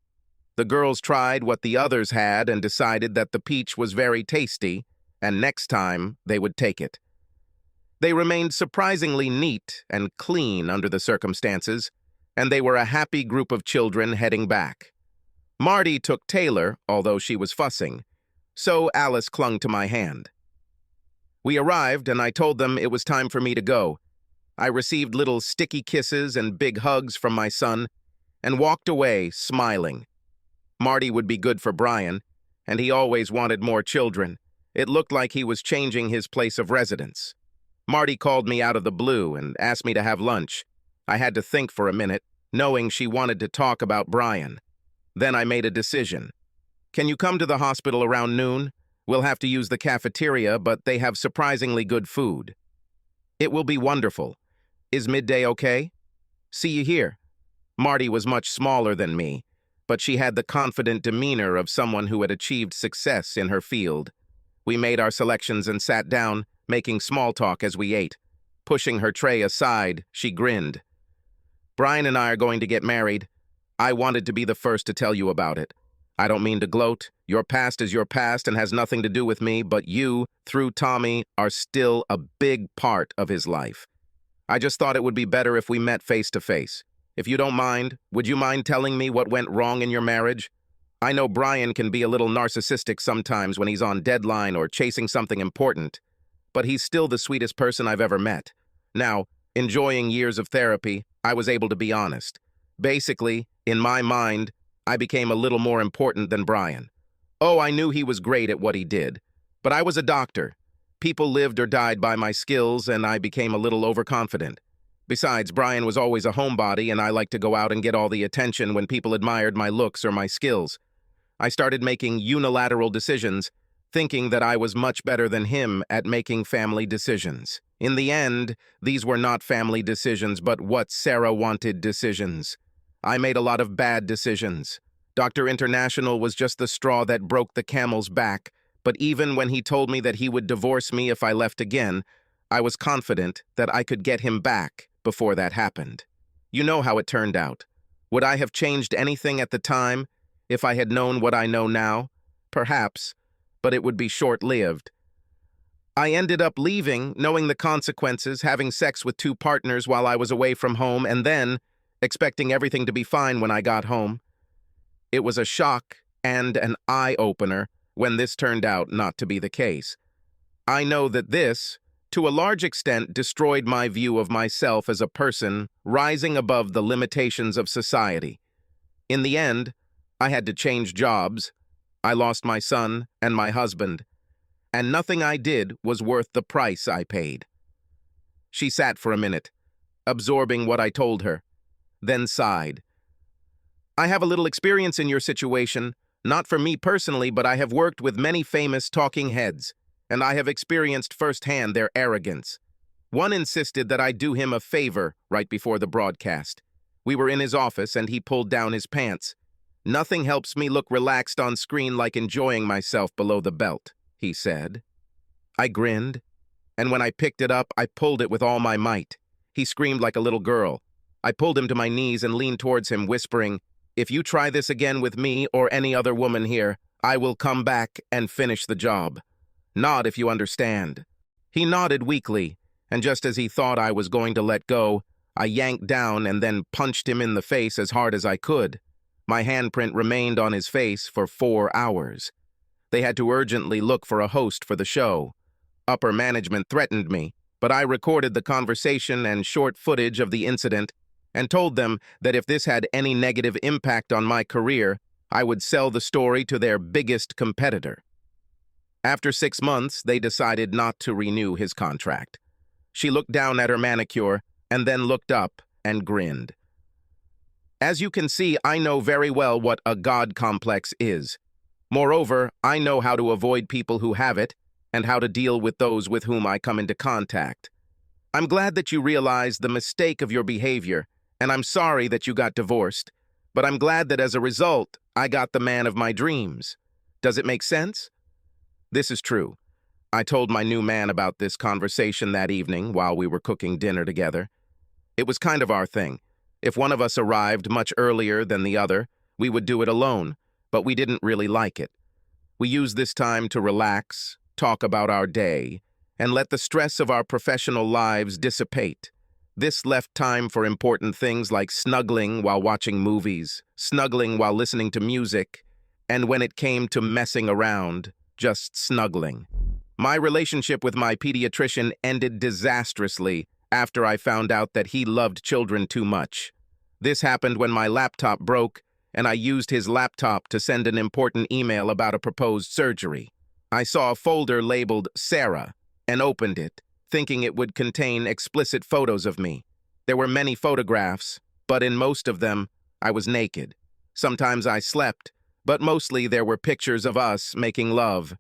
The girls tried what the others had and decided that the peach was very tasty, and next time they would take it. They remained surprisingly neat and clean under the circumstances, and they were a happy group of children heading back. Marty took Taylor, although she was fussing, so Alice clung to my hand. We arrived, and I told them it was time for me to go. I received little sticky kisses and big hugs from my son, and walked away, smiling. Marty would be good for Brian, and he always wanted more children. It looked like he was changing his place of residence. Marty called me out of the blue and asked me to have lunch. I had to think for a minute, knowing she wanted to talk about Brian. Then I made a decision. "Can you come to the hospital around noon? We'll have to use the cafeteria, but they have surprisingly good food." "It will be wonderful. Is midday okay?" "See you here." Marty was much smaller than me, but she had the confident demeanor of someone who had achieved success in her field. We made our selections and sat down, making small talk as we ate. Pushing her tray aside, she grinned. "Brian and I are going to get married. I wanted to be the first to tell you about it. I don't mean to gloat. Your past is your past and has nothing to do with me, but you, through Tommy, are still a big part of his life. I just thought it would be better if we met face to face. If you don't mind, would you mind telling me what went wrong in your marriage? I know Brian can be a little narcissistic sometimes when he's on deadline or chasing something important, but he's still the sweetest person I've ever met. Now, enjoying years of therapy, I was able to be honest. Basically, in my mind, I became a little more important than Brian. Oh, I knew he was great at what he did, but I was a doctor. People lived or died by my skills, and I became a little overconfident. Besides, Brian was always a homebody, and I liked to go out and get all the attention when people admired my looks or my skills. I started making unilateral decisions, thinking that I was much better than him at making family decisions. In the end, these were not family decisions, but what Sarah wanted decisions. I made a lot of bad decisions. Dr. International was just the straw that broke the camel's back, but even when he told me that he would divorce me if I left again, I was confident that I could get him back before that happened. You know how it turned out. Would I have changed anything at the time if I had known what I know now? Perhaps, but it would be short-lived. I ended up leaving, knowing the consequences, having sex with 2 partners while I was away from home, and then expecting everything to be fine when I got home. It was a shock and an eye-opener when this turned out not to be the case. I know that this, to a large extent destroyed my view of myself as a person rising above the limitations of society. In the end, I had to change jobs. I lost my son and my husband, and nothing I did was worth the price I paid. She sat for a minute, absorbing what I told her, then sighed. I have a little experience in your situation, not for me personally, but I have worked with many famous talking heads, and I have experienced firsthand their arrogance. One insisted that I do him a favor right before the broadcast. We were in his office and he pulled down his pants. Nothing helps me look relaxed on screen like enjoying myself below the belt, he said. I grinned, and when I picked it up, I pulled it with all my might. He screamed like a little girl. I pulled him to my knees and leaned towards him, whispering, "If you try this again with me or any other woman here, I will come back and finish the job. Nod if you understand." He nodded weakly, and just as he thought I was going to let go, I yanked down and then punched him in the face as hard as I could. My handprint remained on his face for 4 hours. They had to urgently look for a host for the show. Upper management threatened me, but I recorded the conversation and short footage of the incident and told them that if this had any negative impact on my career, I would sell the story to their biggest competitor. After 6 months, they decided not to renew his contract. She looked down at her manicure and then looked up and grinned. As you can see, I know very well what a God complex is. Moreover, I know how to avoid people who have it and how to deal with those with whom I come into contact. I'm glad that you realized the mistake of your behavior, and I'm sorry that you got divorced, but I'm glad that as a result, I got the man of my dreams. Does it make sense? This is true. I told my new man about this conversation that evening while we were cooking dinner together. It was kind of our thing. If one of us arrived much earlier than the other, we would do it alone, but we didn't really like it. We used this time to relax, talk about our day, and let the stress of our professional lives dissipate. This left time for important things like snuggling while watching movies, snuggling while listening to music, and when it came to messing around, just snuggling. My relationship with my pediatrician ended disastrously after I found out that he loved children too much. This happened when my laptop broke, and I used his laptop to send an important email about a proposed surgery. I saw a folder labeled Sarah and opened it, thinking it would contain explicit photos of me. There were many photographs, but in most of them, I was naked. Sometimes I slept, but mostly there were pictures of us making love.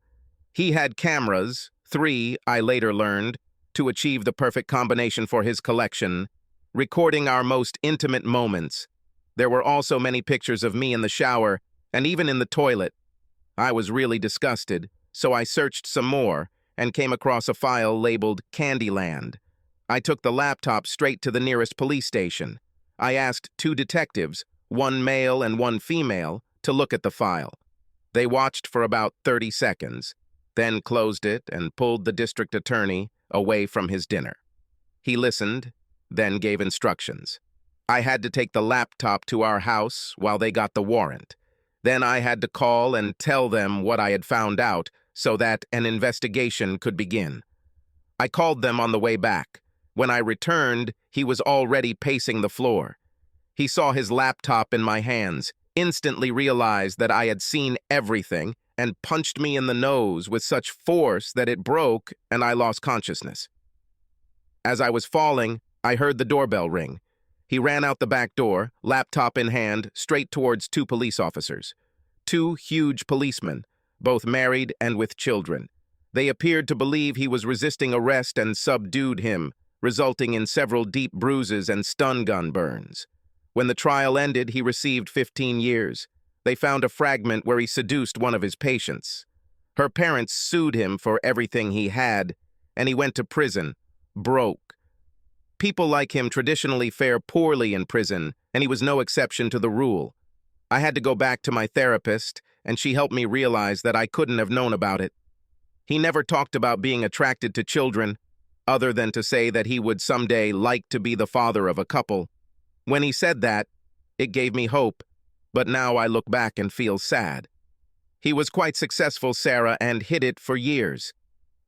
He had cameras, 3, I later learned, to achieve the perfect combination for his collection, recording our most intimate moments. There were also many pictures of me in the shower and even in the toilet. I was really disgusted, so I searched some more and came across a file labeled Candyland. I took the laptop straight to the nearest police station. I asked 2 detectives, one male and one female, to look at the file. They watched for about 30 seconds, then closed it and pulled the district attorney away from his dinner. He listened, then gave instructions. I had to take the laptop to our house while they got the warrant. Then I had to call and tell them what I had found out so that an investigation could begin. I called them on the way back. When I returned, he was already pacing the floor. He saw his laptop in my hands, instantly realized that I had seen everything, and punched me in the nose with such force that it broke and I lost consciousness. As I was falling, I heard the doorbell ring. He ran out the back door, laptop in hand, straight towards 2 police officers. 2 huge policemen, both married and with children. They appeared to believe he was resisting arrest and subdued him, resulting in several deep bruises and stun gun burns. When the trial ended, he received 15 years. They found a fragment where he seduced one of his patients. Her parents sued him for everything he had, and he went to prison, broke. People like him traditionally fare poorly in prison, and he was no exception to the rule. I had to go back to my therapist, and she helped me realize that I couldn't have known about it. He never talked about being attracted to children, other than to say that he would someday like to be the father of a couple. When he said that, it gave me hope, but now I look back and feel sad. He was quite successful, Sarah, and hid it for years.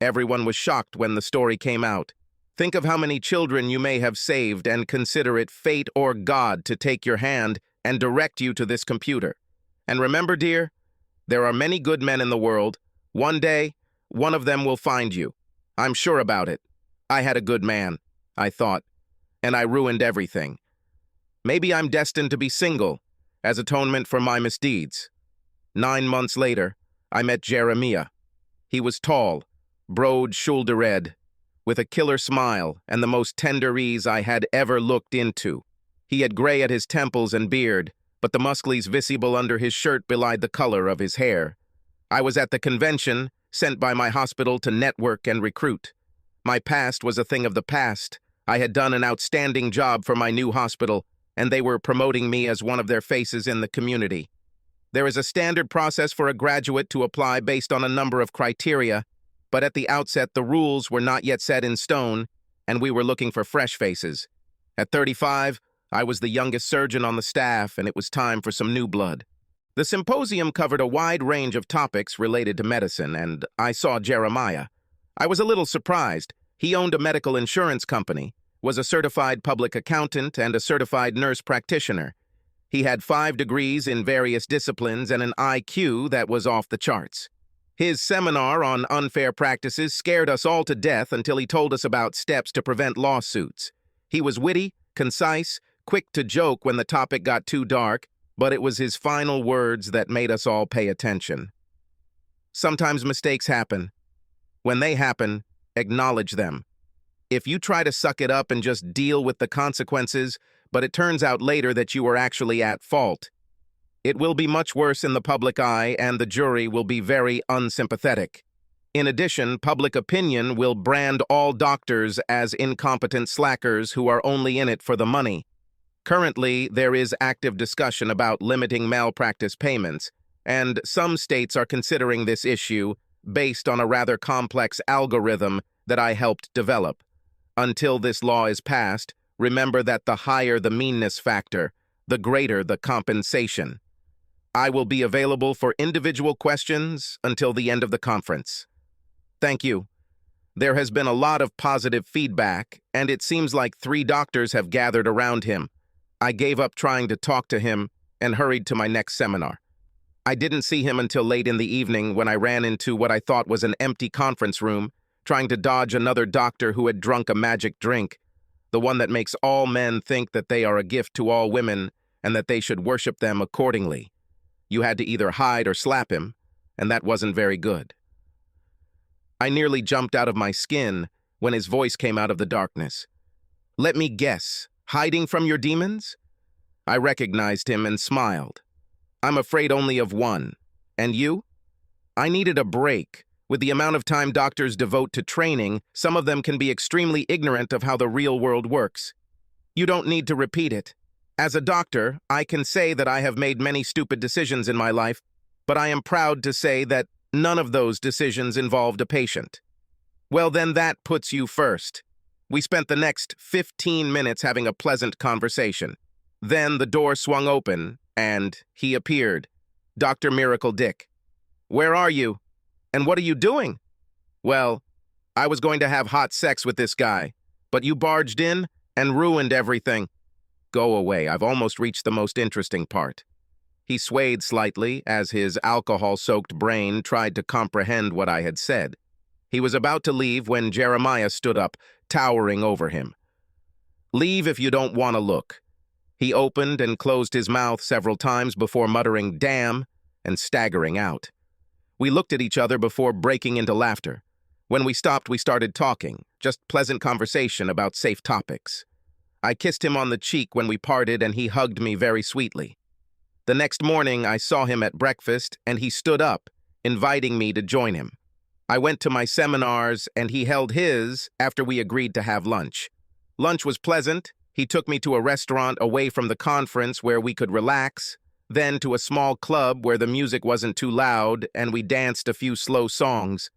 Everyone was shocked when the story came out. Think of how many children you may have saved and consider it fate or God to take your hand and direct you to this computer. And remember, dear, there are many good men in the world. One day, one of them will find you. I'm sure about it. I had a good man, I thought, and I ruined everything. Maybe I'm destined to be single, as atonement for my misdeeds. 9 months later, I met Jeremiah. He was tall, broad-shouldered, with a killer smile and the most tender ease I had ever looked into. He had gray at his temples and beard, but the muscles visible under his shirt belied the color of his hair. I was at the convention, sent by my hospital to network and recruit. My past was a thing of the past. I had done an outstanding job for my new hospital, and they were promoting me as one of their faces in the community. There is a standard process for a graduate to apply based on a number of criteria, but at the outset the rules were not yet set in stone, and we were looking for fresh faces. At 35, I was the youngest surgeon on the staff, and it was time for some new blood. The symposium covered a wide range of topics related to medicine, and I saw Jeremiah. I was a little surprised. He owned a medical insurance company, was a certified public accountant, and a certified nurse practitioner. He had 5 degrees in various disciplines and an IQ that was off the charts. His seminar on unfair practices scared us all to death until he told us about steps to prevent lawsuits. He was witty, concise, quick to joke when the topic got too dark, but it was his final words that made us all pay attention. Sometimes mistakes happen. When they happen, acknowledge them. If you try to suck it up and just deal with the consequences, but it turns out later that you were actually at fault, it will be much worse in the public eye, and the jury will be very unsympathetic. In addition, public opinion will brand all doctors as incompetent slackers who are only in it for the money. Currently, there is active discussion about limiting malpractice payments, and some states are considering this issue based on a rather complex algorithm that I helped develop. Until this law is passed, remember that the higher the meanness factor, the greater the compensation. I will be available for individual questions until the end of the conference. Thank you. There has been a lot of positive feedback, and it seems like 3 doctors have gathered around him. I gave up trying to talk to him and hurried to my next seminar. I didn't see him until late in the evening when I ran into what I thought was an empty conference room, trying to dodge another doctor who had drunk a magic drink, the one that makes all men think that they are a gift to all women and that they should worship them accordingly. You had to either hide or slap him, and that wasn't very good. I nearly jumped out of my skin when his voice came out of the darkness. Let me guess, hiding from your demons? I recognized him and smiled. I'm afraid only of one. And you? I needed a break. With the amount of time doctors devote to training, some of them can be extremely ignorant of how the real world works. You don't need to repeat it. As a doctor, I can say that I have made many stupid decisions in my life, but I am proud to say that none of those decisions involved a patient. Well, then that puts you first. We spent the next 15 minutes having a pleasant conversation. Then the door swung open, and he appeared. Dr. Miracle Dick. Where are you? And what are you doing? Well, I was going to have hot sex with this guy, but you barged in and ruined everything. Go away, I've almost reached the most interesting part. He swayed slightly as his alcohol-soaked brain tried to comprehend what I had said. He was about to leave when Jeremiah stood up, towering over him. Leave if you don't want to look. He opened and closed his mouth several times before muttering, damn, and staggering out. We looked at each other before breaking into laughter. When we stopped, we started talking, just pleasant conversation about safe topics. I kissed him on the cheek when we parted, and he hugged me very sweetly. The next morning, I saw him at breakfast, and he stood up, inviting me to join him. I went to my seminars, and he held his after we agreed to have lunch. Lunch was pleasant. He took me to a restaurant away from the conference where we could relax, then to a small club where the music wasn't too loud, and we danced a few slow songs.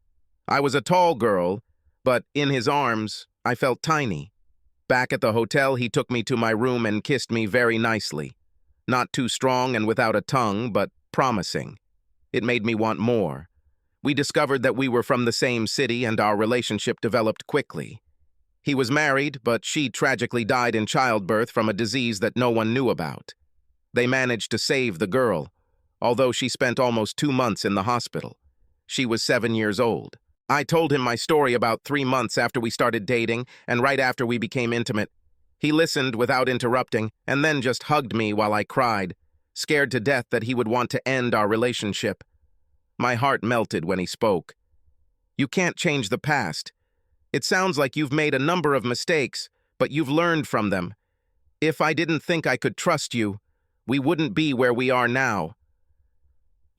I was a tall girl, but in his arms, I felt tiny. Back at the hotel, he took me to my room and kissed me very nicely. Not too strong and without a tongue, but promising. It made me want more. We discovered that we were from the same city and our relationship developed quickly. He was married, but she tragically died in childbirth from a disease that no one knew about. They managed to save the girl, although she spent almost 2 months in the hospital. She was 7 years old. I told him my story about 3 months after we started dating and right after we became intimate. He listened without interrupting and then just hugged me while I cried, scared to death that he would want to end our relationship. My heart melted when he spoke. You can't change the past. It sounds like you've made a number of mistakes, but you've learned from them. If I didn't think I could trust you, we wouldn't be where we are now.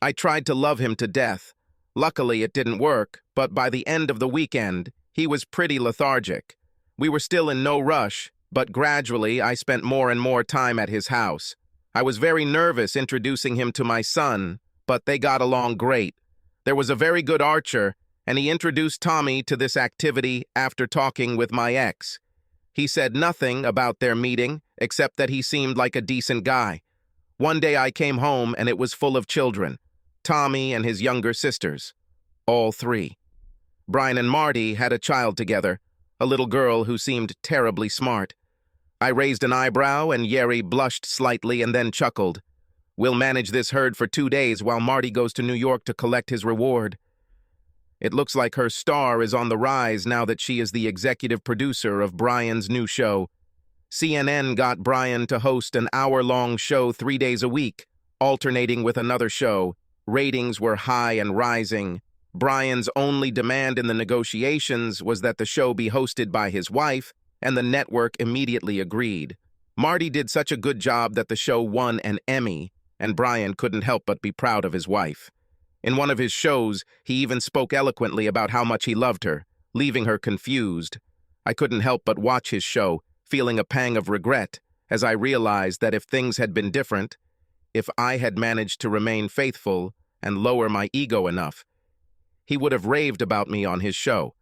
I tried to love him to death. Luckily, it didn't work, but by the end of the weekend, he was pretty lethargic. We were still in no rush, but gradually I spent more and more time at his house. I was very nervous introducing him to my son, but they got along great. There was a very good archer, and he introduced Tommy to this activity after talking with my ex. He said nothing about their meeting, except that he seemed like a decent guy. One day I came home and it was full of children. Tommy and his younger sisters. All 3. Brian and Marty had a child together, a little girl who seemed terribly smart. I raised an eyebrow and Yeri blushed slightly and then chuckled. We'll manage this herd for 2 days while Marty goes to New York to collect his reward. It looks like her star is on the rise now that she is the executive producer of Brian's new show. CNN got Brian to host an hour-long show 3 days a week, alternating with another show. Ratings were high and rising. Brian's only demand in the negotiations was that the show be hosted by his wife, and the network immediately agreed. Marty did such a good job that the show won an Emmy, and Brian couldn't help but be proud of his wife. In one of his shows, he even spoke eloquently about how much he loved her, leaving her confused. I couldn't help but watch his show, feeling a pang of regret, as I realized that if things had been different, if I had managed to remain faithful and lower my ego enough, he would have raved about me on his show.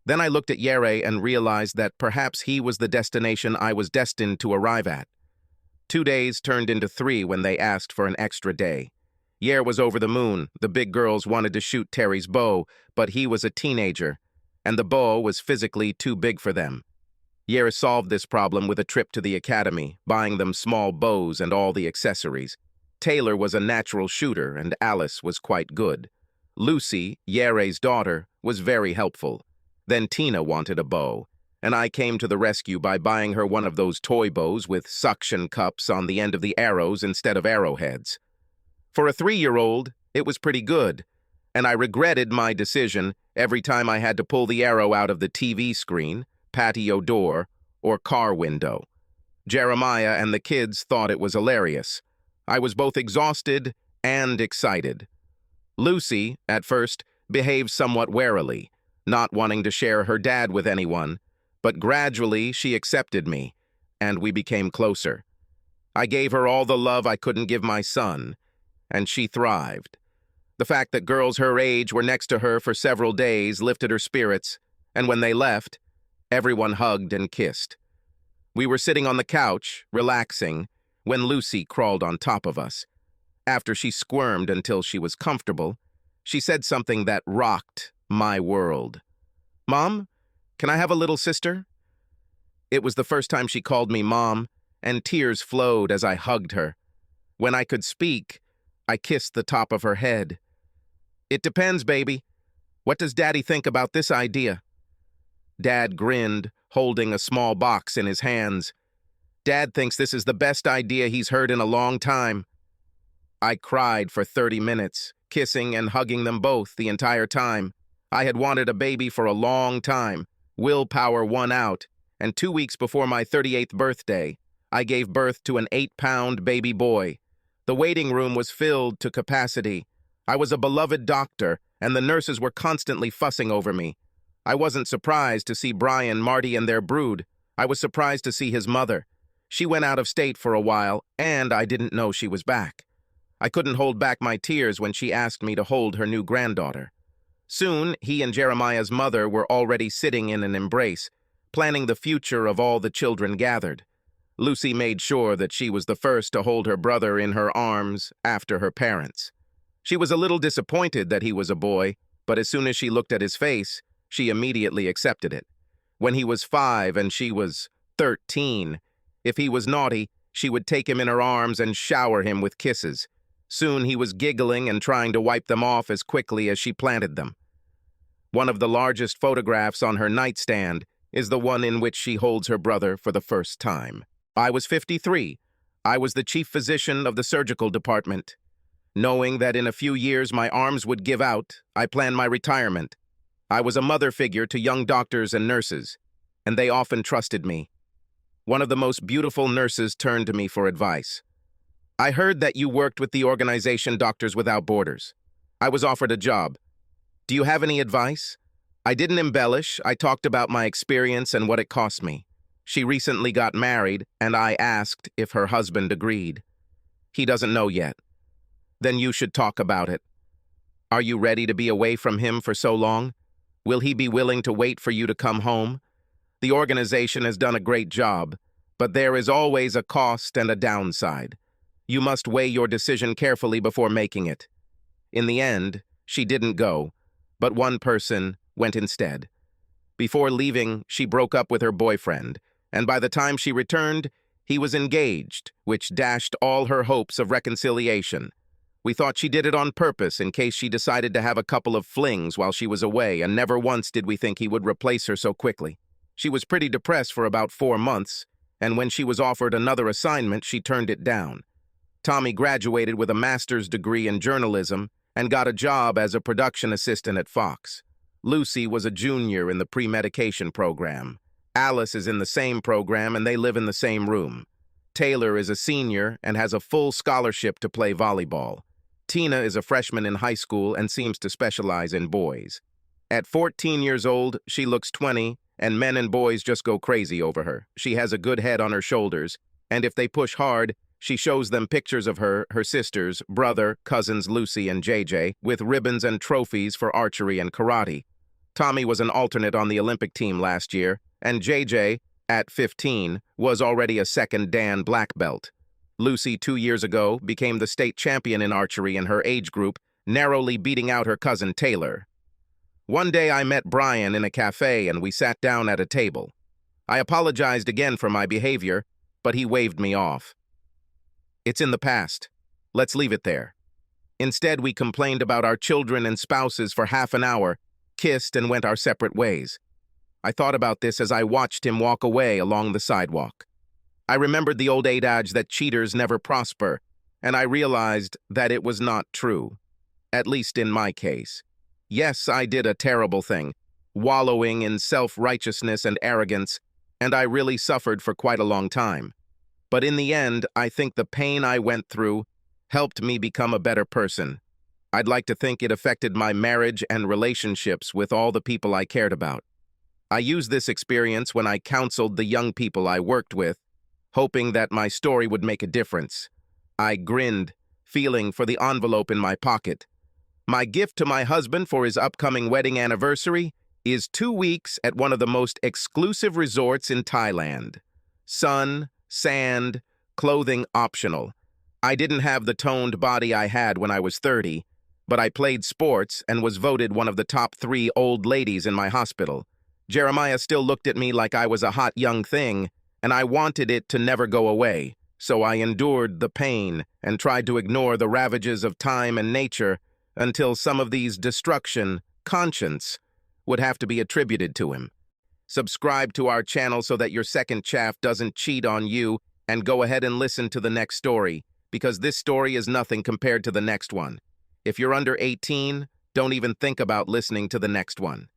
Then I looked at Yeri and realized that perhaps he was the destination I was destined to arrive at. 2 days turned into 3 when they asked for an extra day. Yer was over the moon. The big girls wanted to shoot Terry's bow, but he was a teenager, and the bow was physically too big for them. Yer solved this problem with a trip to the academy, buying them small bows and all the accessories. Taylor was a natural shooter, and Alice was quite good. Lucy, Yere's daughter, was very helpful. Then Tina wanted a bow, and I came to the rescue by buying her one of those toy bows with suction cups on the end of the arrows instead of arrowheads. For a 3-year-old, it was pretty good, and I regretted my decision every time I had to pull the arrow out of the TV screen, patio door, or car window. Jeremiah and the kids thought it was hilarious. I was both exhausted and excited. Lucy, at first, behaved somewhat warily, not wanting to share her dad with anyone, but gradually she accepted me, and we became closer. I gave her all the love I couldn't give my son, and she thrived. The fact that girls her age were next to her for several days lifted her spirits, and when they left, everyone hugged and kissed. We were sitting on the couch, relaxing, when Lucy crawled on top of us. After she squirmed until she was comfortable, she said something that rocked my world. "Mom, can I have a little sister?" It was the first time she called me Mom, and tears flowed as I hugged her. When I could speak, I kissed the top of her head. "It depends, baby. What does Daddy think about this idea?" Dad grinned, holding a small box in his hands. "Dad thinks this is the best idea he's heard in a long time." I cried for 30 minutes, kissing and hugging them both the entire time. I had wanted a baby for a long time. Willpower won out, and 2 weeks before my 38th birthday, I gave birth to an 8-pound baby boy. The waiting room was filled to capacity. I was a beloved doctor, and the nurses were constantly fussing over me. I wasn't surprised to see Brian, Marty, and their brood. I was surprised to see his mother. She went out of state for a while, and I didn't know she was back. I couldn't hold back my tears when she asked me to hold her new granddaughter. Soon, he and Jeremiah's mother were already sitting in an embrace, planning the future of all the children gathered. Lucy made sure that she was the first to hold her brother in her arms after her parents. She was a little disappointed that he was a boy, but as soon as she looked at his face, she immediately accepted it. When he was 5 and she was 13, if he was naughty, she would take him in her arms and shower him with kisses. Soon he was giggling and trying to wipe them off as quickly as she planted them. One of the largest photographs on her nightstand is the one in which she holds her brother for the first time. I was 53. I was the chief physician of the surgical department. Knowing that in a few years my arms would give out, I planned my retirement. I was a mother figure to young doctors and nurses, and they often trusted me. One of the most beautiful nurses turned to me for advice. I heard that you worked with the organization Doctors Without Borders. I was offered a job. Do you have any advice? I didn't embellish. I talked about my experience and what it cost me. She recently got married, and I asked if her husband agreed. He doesn't know yet. Then you should talk about it. Are you ready to be away from him for so long? Will he be willing to wait for you to come home? The organization has done a great job, but there is always a cost and a downside. You must weigh your decision carefully before making it. In the end, she didn't go, but one person went instead. Before leaving, she broke up with her boyfriend, and by the time she returned, he was engaged, which dashed all her hopes of reconciliation. We thought she did it on purpose in case she decided to have a couple of flings while she was away, and never once did we think he would replace her so quickly. She was pretty depressed for about 4 months, and when she was offered another assignment, she turned it down. Tommy graduated with a master's degree in journalism and got a job as a production assistant at Fox. Lucy was a junior in the pre-medication program. Alice is in the same program and they live in the same room. Taylor is a senior and has a full scholarship to play volleyball. Tina is a freshman in high school and seems to specialize in boys. At 14 years old, she looks 20, and men and boys just go crazy over her. She has a good head on her shoulders, and if they push hard, she shows them pictures of her sisters, brother, cousins Lucy and JJ, with ribbons and trophies for archery and karate. Tommy was an alternate on the Olympic team last year, and JJ, at 15, was already a second Dan black belt. Lucy, 2 years ago, became the state champion in archery in her age group, narrowly beating out her cousin Taylor. One day I met Brian in a cafe and we sat down at a table. I apologized again for my behavior, but he waved me off. It's in the past. Let's leave it there. Instead, we complained about our children and spouses for half an hour, kissed, and went our separate ways. I thought about this as I watched him walk away along the sidewalk. I remembered the old adage that cheaters never prosper, and I realized that it was not true, at least in my case. Yes, I did a terrible thing, wallowing in self-righteousness and arrogance, and I really suffered for quite a long time. But in the end, I think the pain I went through helped me become a better person. I'd like to think it affected my marriage and relationships with all the people I cared about. I used this experience when I counseled the young people I worked with, hoping that my story would make a difference. I grinned, feeling for the envelope in my pocket. My gift to my husband for his upcoming wedding anniversary is 2 weeks at one of the most exclusive resorts in Thailand. Sun, sand, clothing optional. I didn't have the toned body I had when I was 30, but I played sports and was voted one of the top 3 old ladies in my hospital. Jeremiah still looked at me like I was a hot young thing, and I wanted it to never go away, so I endured the pain and tried to ignore the ravages of time and nature until some of these destruction, conscience, would have to be attributed to him. Subscribe to our channel so that your second chaff doesn't cheat on you, and go ahead and listen to the next story, because this story is nothing compared to the next one. If you're under 18, don't even think about listening to the next one.